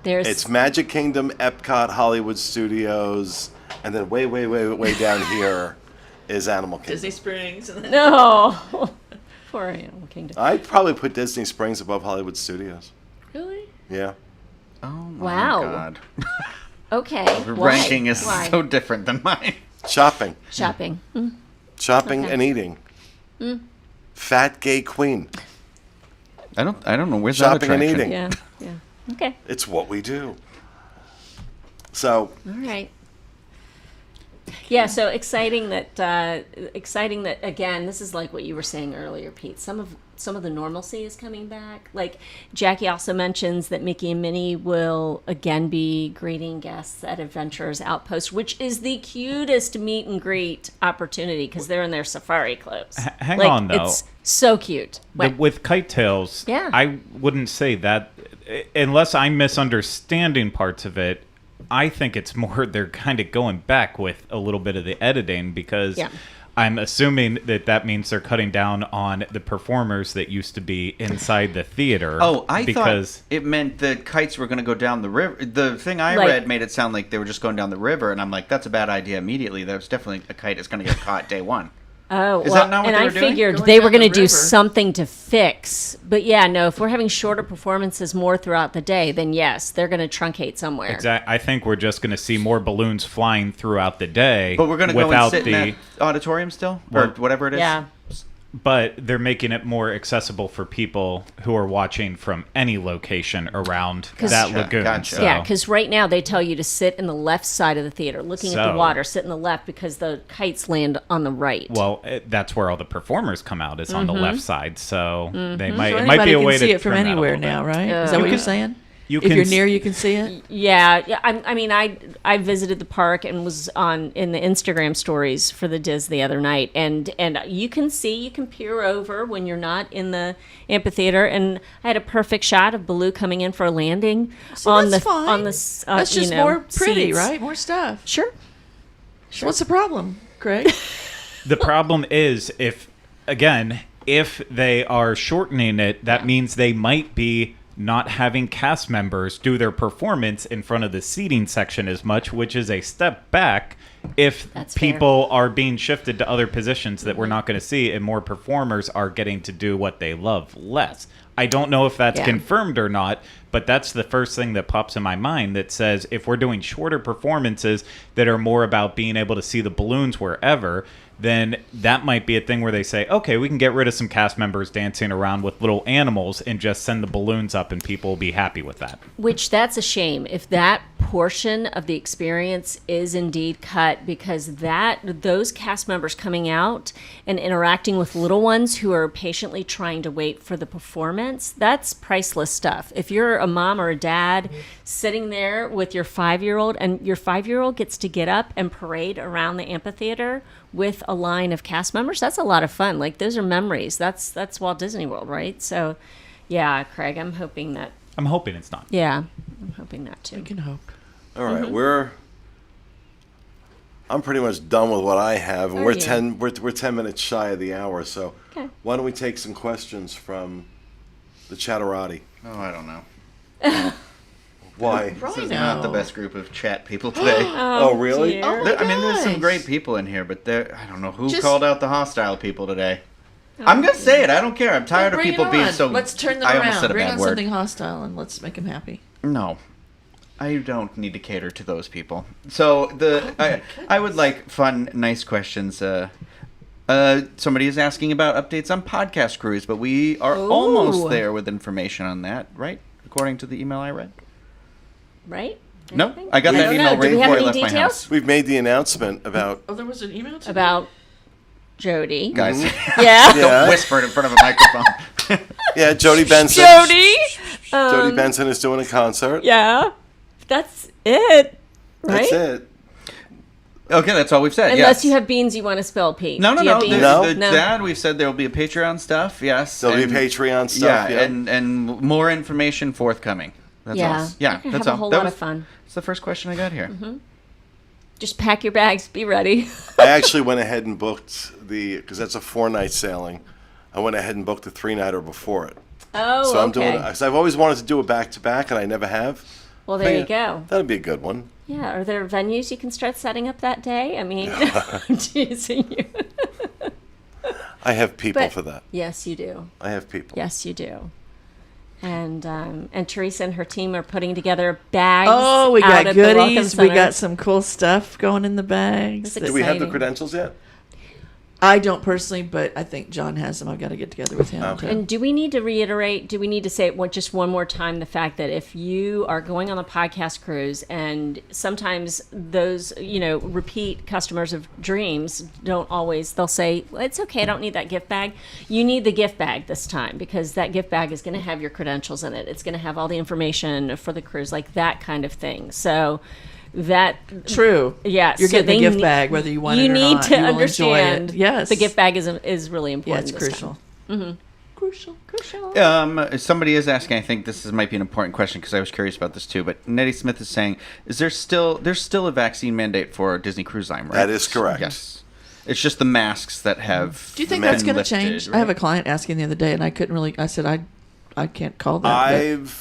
It's Magic Kingdom, Epcot, Hollywood Studios, and then way, way, way, way down here is Animal Kingdom. Disney Springs. And then No. Poor Animal Kingdom. I'd probably put Disney Springs above Hollywood Studios. Really? Yeah. Oh my Wow. God. Okay. Your Why? ranking is Why? so different than mine. Shopping. Shopping. Shopping Okay. and eating. Fat gay queen. I don't know where's Shopping that and attraction? eating. Yeah. Okay. It's what we do. So, All right. Yeah, so exciting that again, this is like what you were saying earlier, Pete. Some of the normalcy is coming back. Like Jackie also mentions that Mickey and Minnie will again be greeting guests at Adventurers Outpost, which is the cutest meet and greet opportunity because they're in their safari clothes. Hang on, though. It's so cute. What? With Kite Tales, Yeah. I wouldn't say that unless I'm misunderstanding parts of it, I think it's more they're kind of going back with a little bit of the editing because I'm assuming that means they're cutting down on the performers that used to be inside the theater. Oh, I thought it meant the kites were going to go down the river. The thing I read made it sound like they were just going down the river, and I'm like, that's a bad idea immediately. There's definitely a kite that's going to get caught day one. Oh, Is that not what they were doing? And I figured Going they were down going to the do river. something to fix. But yeah, no, if we're having shorter performances more throughout the day, then yes, they're going to truncate somewhere. I think we're just going to see more balloons flying throughout the day. But we're going to go and without sit in that auditorium still? Or whatever it is? Yeah. But they're making it more accessible for people who are watching from any location around that lagoon. Gotcha. So. Yeah, because right now they tell you to sit in the left side of the theater, looking at the So- water, sit in the left because the kites land on the right. Well, that's where all the performers come out is on the left side, so they might So it might be anybody a can way see to it from trim that a anywhere little bit. now, right? Is that what you're saying? If you're near, you can see it. Yeah. I mean, I visited the park and was in the Instagram stories for the Diz the other night, and you can peer over when you're not in the amphitheater, and I had a perfect shot of Baloo coming in for a landing That's the fine. That's just more pretty, seats. right? More stuff. Sure. What's the problem, Craig? The problem is if they are shortening it, that means they might be not having cast members do their performance in front of the seating section as much, which is a step back if That's people are being shifted to other positions that we're not going to see and more performers are getting to do what they love less. I don't know if that's confirmed or not, but that's the first thing that pops in my mind that says if we're doing shorter performances that are more about being able to see the balloons wherever, then that might be a thing where they say, okay, we can get rid of some cast members dancing around with little animals and just send the balloons up and people will be happy with that. Which that's a shame if that portion of the experience is indeed cut, because those cast members coming out and interacting with little ones who are patiently trying to wait for the performance, that's priceless stuff. If you're a mom or a dad sitting there with your 5-year-old and your 5-year-old gets to get up and parade around the amphitheater with a line of cast members, that's a lot of fun. Like, those are memories. That's Walt Disney World, right? So yeah, Craig, I'm hoping it's not. Yeah, I'm hoping that too. We can hope. All right, I'm pretty much done with what I have, and Are we're you? 10 minutes shy of the hour. So Okay. why don't we take some questions from the Chatterati? Oh, I don't know. Why? This is not the best group of chat people today. Oh, really? dear. Oh, my I mean, there's some gosh. great people in here, but I don't know who Just- called out the hostile people today. I'm going to say it. I don't care. I'm tired of Bring people it being on. so... Let's turn them I almost around. said a Bring bad on word. something hostile and let's make them happy. No. I don't need to cater to those people. So I would like fun, nice questions. Somebody is asking about updates on podcast crews, but we are almost there with information on that, right? According to the email I read. Right? No, Anything? I got that don't email know. Do right we have before I any left my details? house. We've made the announcement about Oh, there was an email to About Jody. Guys, Yeah. don't whisper it in front of a microphone. yeah, Jody Benson. Jody. Jody Benson is doing a concert. Yeah. That's it. Right? That's it. Okay, that's all we've said. Unless yes. you have beans you want to spell, Pete. No. Do you have beans? No. Dad, we've said there will be a Patreon stuff. Yes. There'll be and- Patreon stuff. Yeah, and more information forthcoming. That's Yeah. all. Yeah, We're gonna that's have all. a whole That lot was- of fun. That's the first question I got here. Just pack your bags. Be ready. I actually went ahead and booked because that's a 4-night sailing. I went ahead and booked the 3-nighter before it. Oh, So I'm okay. doing. Because I've always wanted to do a back-to-back, and I never have. Well, there you Yeah, go. That'd be a good one. Yeah. Are there venues you can start setting up that day? I mean, I'm teasing you. I have people But- for that. Yes, you do. I have people. Yes, you do. And Teresa and her team are putting together bags. Oh, we out got at the Welcome goodies. We Center. got some cool stuff going in the bags. It's Do we have the exciting. credentials yet? I don't personally, but I think John has them. I've got to get together with him. Okay. And do we need to reiterate, do we need to say just one more time the fact that if you are going on a podcast cruise and sometimes those, repeat customers of Dreams don't always, they'll say, well, it's okay, I don't need that gift bag. You need the gift bag this time because that gift bag is going to have your credentials in it. It's going to have all the information for the cruise, like that kind of thing. So that True. yeah, You're so getting the they gift need- bag whether you want you it or need not. to You will enjoy understand it. Yes. the gift bag is really Yeah, important. it's this crucial. time. Crucial. Somebody is asking. I think might be an important question because I was curious about this too. But Nettie Smith is saying, there's still a vaccine mandate for Disney Cruise Line, right? That is correct. Yes. It's just the masks that have. Do you think been that's going to lifted, change? right? I have a client asking the other day, and I couldn't really. I said I can't call that. but-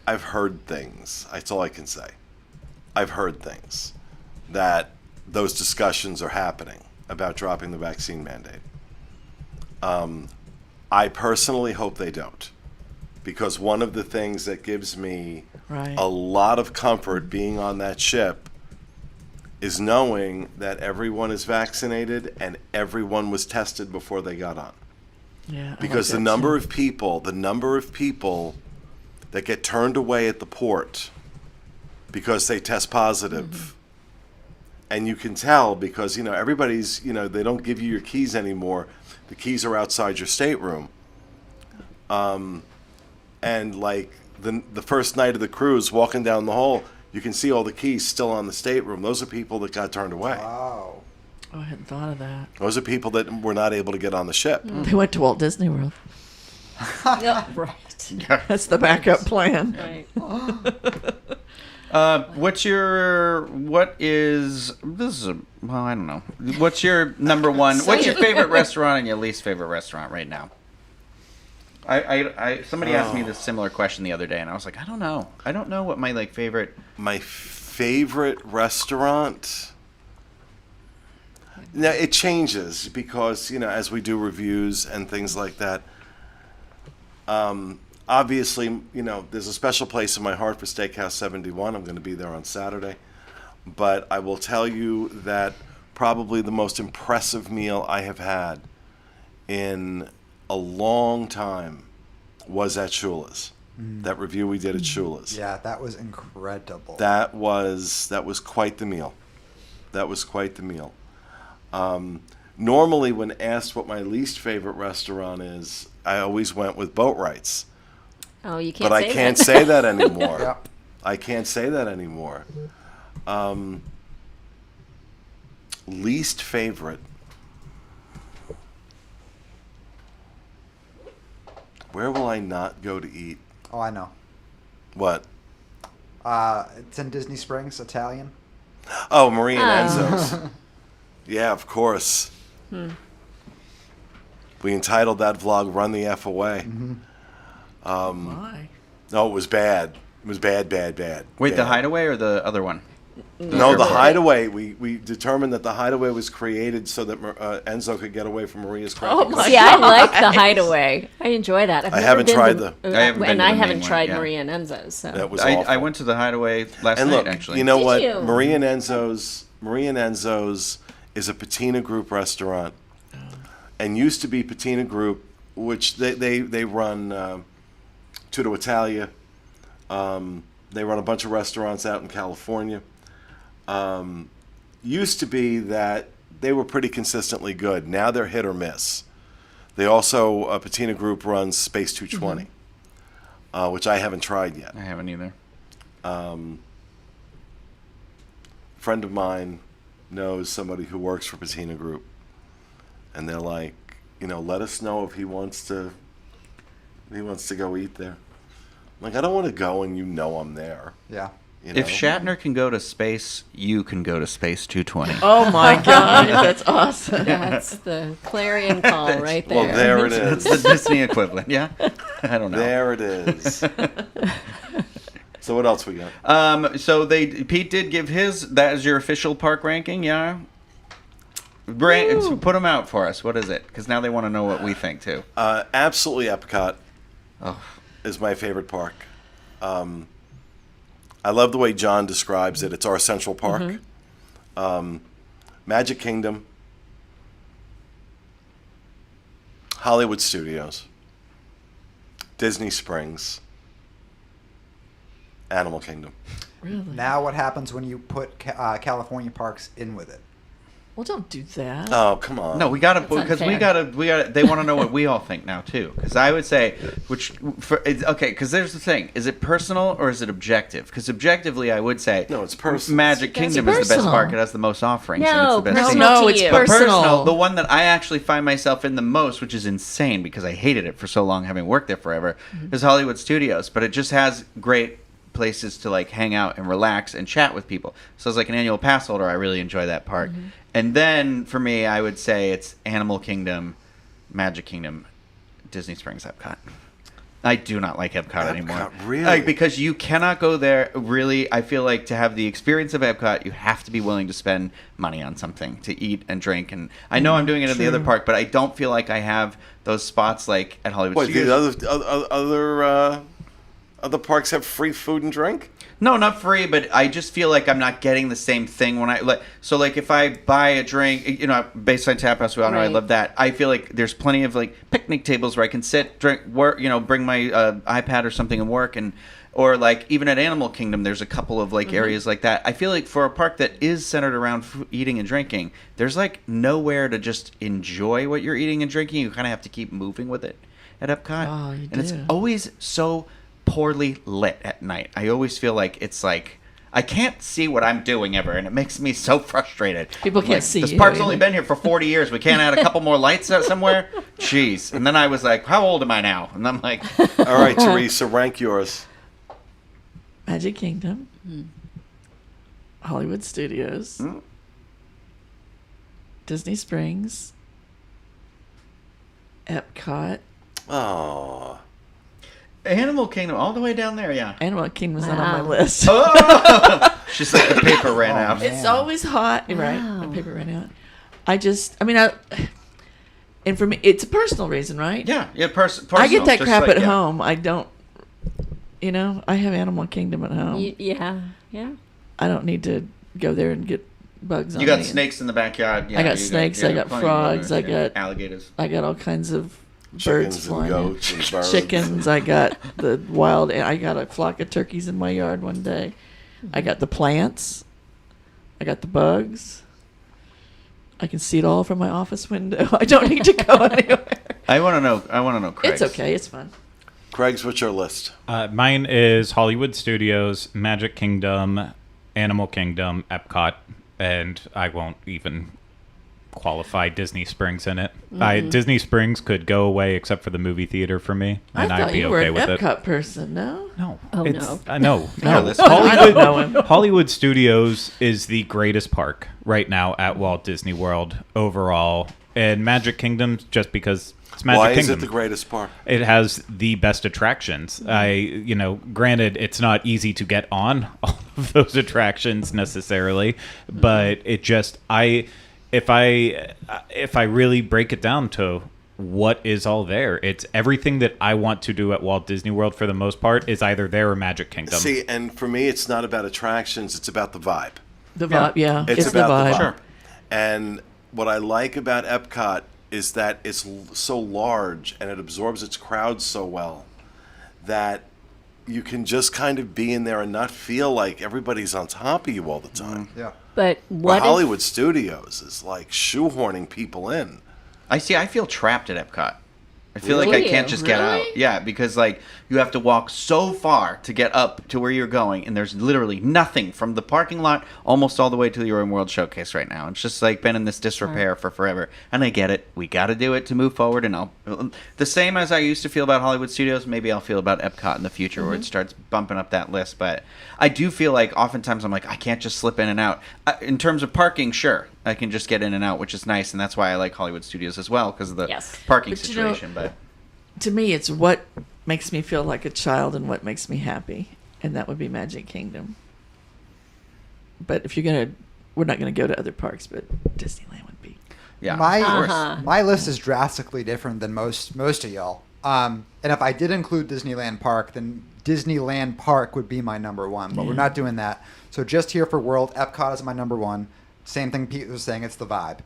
I've heard things. That's all I can say. I've heard things that those discussions are happening about dropping the vaccine mandate. I personally hope they don't, because one of the things that gives me Right. a lot of comfort being on that ship is knowing that everyone is vaccinated and everyone was tested before they got on. Yeah. I Because like the that, number too. of people that get turned away at the port because they test positive, and you can tell because everybody's they don't give you your keys anymore. The keys are outside your stateroom, and like the first night of the cruise, walking down the hall, you can see all the keys still on the stateroom. Those are people that got turned away. Wow. Oh, I hadn't thought of that. Those are people that were not able to get on the ship. They went to Walt Disney World. Yeah, right. That's the backup plan. Right. What's your I don't know. What's your number one? What's your favorite restaurant and your least favorite restaurant right now? Somebody asked me this similar question the other day, and I was like, I don't know what my favorite. My favorite restaurant. Now it changes because as we do reviews and things like that. Obviously, there's a special place in my heart for Steakhouse 71. I'm going to be there on Saturday, but I will tell you that probably the most impressive meal I have had in a long time was at Shula's. That review we did at Shula's. Yeah, that was incredible. That was quite the meal. That was quite the meal. Normally, when asked what my least favorite restaurant is, I always went with Boatwright's. Oh, you can't But say I can't that. say that anymore. Yep. I can't say that anymore. Least favorite. Where will I not go to eat? Oh, I know. What? It's in Disney Springs, Italian. Oh, Marie and Enzo's. Yeah, of course. We entitled that vlog "Run the F Away." Why? No, it was bad. It was bad. Wait, bad. the Hideaway or the other one? No, the airport. Hideaway. We determined that the Hideaway was created so that Enzo could get away from Maria's crappy Oh, my cooking. See, I like the Hideaway. I enjoy that. I've I never haven't been tried to- I haven't been and to I the haven't main one, tried yeah. Maria and Enzo's. So. That was I awful. went to the Hideaway last And night, look, actually. you know Did what? you? Marie and Enzo's is a Patina Group restaurant, and used to be Patina Group, which they run Tutto Italia. They run a bunch of restaurants out in California. Used to be that they were pretty consistently good. Now they're hit or miss. They also, Patina Group runs Space 220, which I haven't tried yet. I haven't either. Friend of mine knows somebody who works for Patina Group, and they're like, let us know if he wants to go eat there. I'm like, I don't want to go, and I'm there. Yeah. If Shatner can go to space, you can go to Space 220. Oh my God, that's awesome. That's the clarion call right there. Well, there it It's is. the Disney equivalent, yeah? I don't know. There it is. So what else we got? So Pete did give that is your official park ranking, yeah? Put them out for us. What is it? Because now they want to know what we think, too. Absolutely, Epcot Oh. is my favorite park. I love the way John describes it. It's our central park. Magic Kingdom, Hollywood Studios, Disney Springs, Animal Kingdom. Really? Now what happens when you put California parks in with it? Well, don't do that. Oh, come on. No, we gotta That's because we unfair. gotta. They want to know what we all think now too. Because I would say, okay. Because there's the thing: is it personal or is it objective? Because objectively, I would say No, it's personal. Magic Kingdom is the best personal. park. It has the most offerings. and No, it's the best personal seats. No, to it's you. But personal. the one that I actually find myself in the most, which is insane because I hated it for so long, having worked there forever, is Hollywood Studios. But it just has great places to like hang out and relax and chat with people. So as like an annual pass holder, I really enjoy that park. And then for me, I would say it's Animal Kingdom, Magic Kingdom, Disney Springs, Epcot. I do not like Epcot anymore. really? Like, because you cannot go there. Really, I feel like to have the experience of Epcot, you have to be willing to spend money on something to eat and drink. And I know I'm doing it in the other park, but I don't feel like I have those spots like at Hollywood Wait, Studios. the other parks have free food and drink? No, not free, but I just feel like I'm not getting the same thing when I like. So, like, if I buy a drink, you know, Bayside Tap House, we all know I Right. love that. I feel like there's plenty of like picnic tables where I can sit, drink, work, you know, bring my iPad or something and work, and or like even at Animal Kingdom, there's a couple of like areas like that. I feel like for a park that is centered around eating and drinking, there's like nowhere to just enjoy what you're eating and drinking. You kind of have to keep moving with it at Epcot, Oh, you and it's do. always so poorly lit at night. I always feel like it's like I can't see what I'm doing ever, and it makes me so frustrated. People can't Like, see This you park's either. only been here for 40 years. We can't add a couple more lights out somewhere? Jeez. And then I was like, how old am I now? And I'm like, All right, Teresa, rank yours. Magic Kingdom, Hollywood Studios, Mm. Disney Springs, Epcot. Oh. Animal Kingdom, all the way down there, yeah. Animal Kingdom's not on my Wow. list. Just like the paper ran out. man. It's always hot. Right. Wow. My paper ran out. And for me, it's a personal reason, right? Yeah, I get that just crap like, at yeah. home. I don't, I have Animal Kingdom at home. Yeah. I don't need to go there and get bugs on You got me. snakes in the backyard. Yeah, I got you snakes, I got plenty frogs, I got- alligators. I got all kinds of birds Chickens and flying in. goats and birds. Chickens. I got the wild. I got a flock of turkeys in my yard one day. I got the plants. I got the bugs. I can see it all from my office window. I don't need to go anywhere. I want to know, Craig's. It's okay. It's fun. Craig's, what's your list? Mine is Hollywood Studios, Magic Kingdom, Animal Kingdom, Epcot, and I won't even qualify Disney Springs in it. Disney Springs could go away except for the movie theater for me, and I I'd thought be you were okay an with it. Epcot person. No. No. Oh, it's, no. no. Yeah, No. listen. I don't know him. Hollywood Studios is the greatest park right now at Walt Disney World overall, and Magic Kingdom just because it's Magic Why Kingdom. is it the greatest park? It has the best attractions. Granted, it's not easy to get on all of those attractions necessarily, but it just if I really break it down to what is all there, it's everything that I want to do at Walt Disney World for the most part is either there or Magic Kingdom. See, and for me, it's not about attractions. It's about the vibe. The vibe. Yeah. It's the about vibe. the vibe. And what I like about Epcot is that it's so large and it absorbs its crowd so well that you can just kind of be in there and not feel like everybody's on top of you all the time. Yeah. But Where what if, Hollywood Studios is like shoehorning people in. I feel trapped at Epcot. I feel Really? like I can't just get out. Really? Yeah, because like you have to walk so far to get up to where you're going, and there's literally nothing from the parking lot almost all the way to your own World Showcase right now. It's just like been in this disrepair for forever. And I get it. We got to do it to move forward. And the same as I used to feel about Hollywood Studios, maybe I'll feel about Epcot in the future where it starts bumping up that list. But I do feel like oftentimes I'm like, I can't just slip in and out. In terms of parking, sure, I can just get in and out, which is nice. And that's why I like Hollywood Studios as well, because of the Yes. parking But you know- situation. But To me, it's what makes me feel like a child and what makes me happy, and that would be Magic Kingdom. But if we're not gonna go to other parks, but Disneyland would be. yeah, My of course. my list is drastically different than most of y'all. And if I did include Disneyland Park, then Disneyland Park would be my number one. But we're not doing that. So just here for World, Epcot is my number one. Same thing Pete was saying. It's the vibe.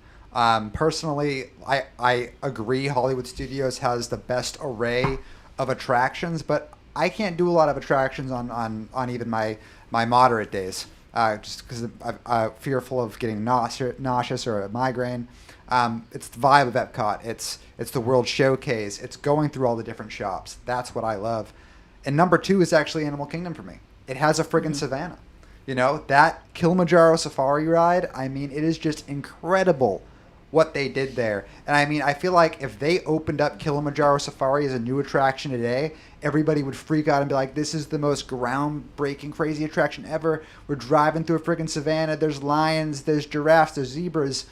Personally, I agree Hollywood Studios has the best array of attractions, but I can't do a lot of attractions on even my moderate days. just because I'm fearful of getting nauseous or a migraine. It's the vibe of Epcot. It's the World Showcase. It's going through all the different shops. That's what I love. And number 2 is actually Animal Kingdom for me. It has a friggin' savannah. You know, that Kilimanjaro Safari ride, I mean, it is just incredible what they did there. And I mean, I feel like if they opened up Kilimanjaro Safari as a new attraction today, everybody would freak out and be like, this is the most groundbreaking, crazy attraction ever. We're driving through a friggin' savannah. There's lions, there's giraffes, there's zebras.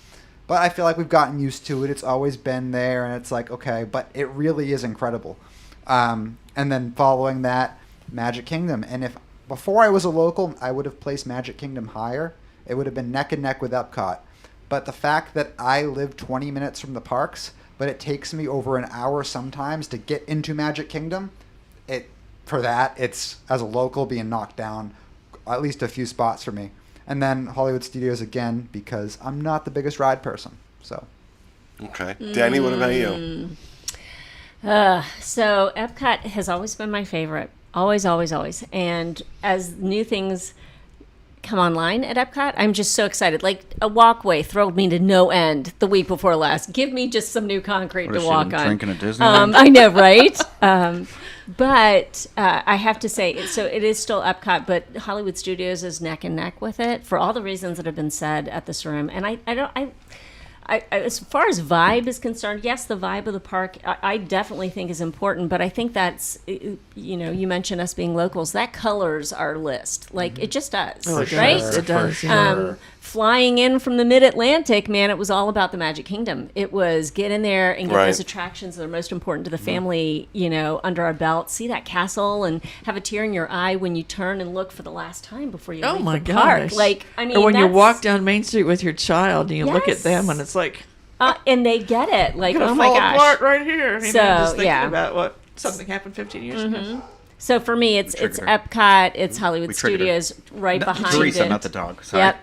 But I feel like we've gotten used to it. It's always been there, and it's like, okay, but it really is incredible. And then following that, Magic Kingdom. And if before I was a local, I would have placed Magic Kingdom higher. It would have been neck and neck with Epcot. But the fact that I live 20 minutes from the parks, but it takes me over an hour sometimes to get into Magic Kingdom, it's, as a local, being knocked down at least a few spots for me. And then Hollywood Studios again, because I'm not the biggest ride person. So. Okay. Danny, what about you? So Epcot has always been my favorite. Always, always, always. And as new things come online at Epcot, I'm just so excited. Like a walkway thrilled me to no end the week before last. Give me just some new concrete What to is she, walk on. drinking at Disneyland? I know, right? But I have to say, so it is still Epcot, but Hollywood Studios is neck and neck with it for all the reasons that have been said at this room. And I as far as vibe is concerned, yes, the vibe of the park, I definitely think is important, but I think that's, you know, you mentioned us being locals, that colors our list. Like, it just does, Oh, it right? does. It does. Yeah. Flying in from the Mid-Atlantic, man, it was all about the Magic Kingdom. It was get in there and get Right. those attractions that are most important to the family, you know, under our belt. See that castle and have a tear in your eye when you turn and look for the last time before you Oh leave my the park. gosh! Like, I mean, or when you that's- walk down Main Street with your child and you look at them and Yes. it's like, and they get it. Like, gonna oh my fall gosh. apart right here. You So, know, just thinking yeah. about what something happened 15 years ago. So for me, it's triggered her. Epcot, it's Hollywood We triggered her. Studios right behind Teresa, it. not the dog. Sorry. Yep.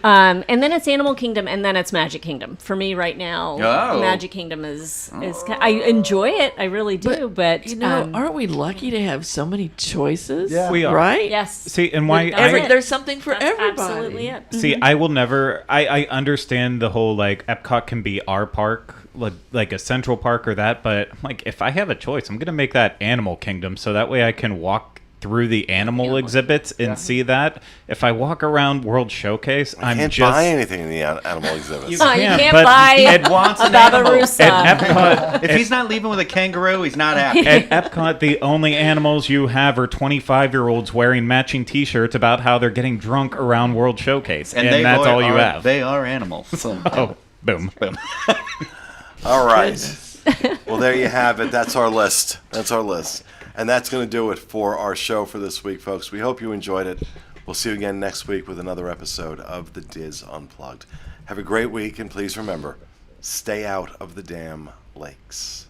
And then it's Animal Kingdom, and then it's Magic Kingdom. For me right now, Oh. Magic Kingdom is I enjoy it, I really do. But You know, aren't we lucky to have so many choices? Yeah. We are. Right? yes, See, and why That's it. There's something for That's everybody. absolutely it. See, I will never. I understand the whole like Epcot can be our park, like a Central Park or that, but like if I have a choice, I'm gonna make that Animal Kingdom, so that way I can walk through the animal exhibits and see that. If I walk around World Showcase, I I'm can't just buy anything in the animal exhibits. You Yeah, can't but buy Ed wants a an animal. Babarusa. at Epcot. If he's not leaving with a kangaroo, he's not happy. At Epcot, the only animals you have are 25-year-olds wearing matching T-shirts about how they're getting drunk around World Showcase, and they that's all you are- have. They are animals. So, Oh, boom. boom. All right. Well, there you have it. That's our list. That's our list. And that's going to do it for our show for this week, folks. We hope you enjoyed it. We'll see you again next week with another episode of the Diz Unplugged. Have a great week, and please remember, stay out of the damn lakes.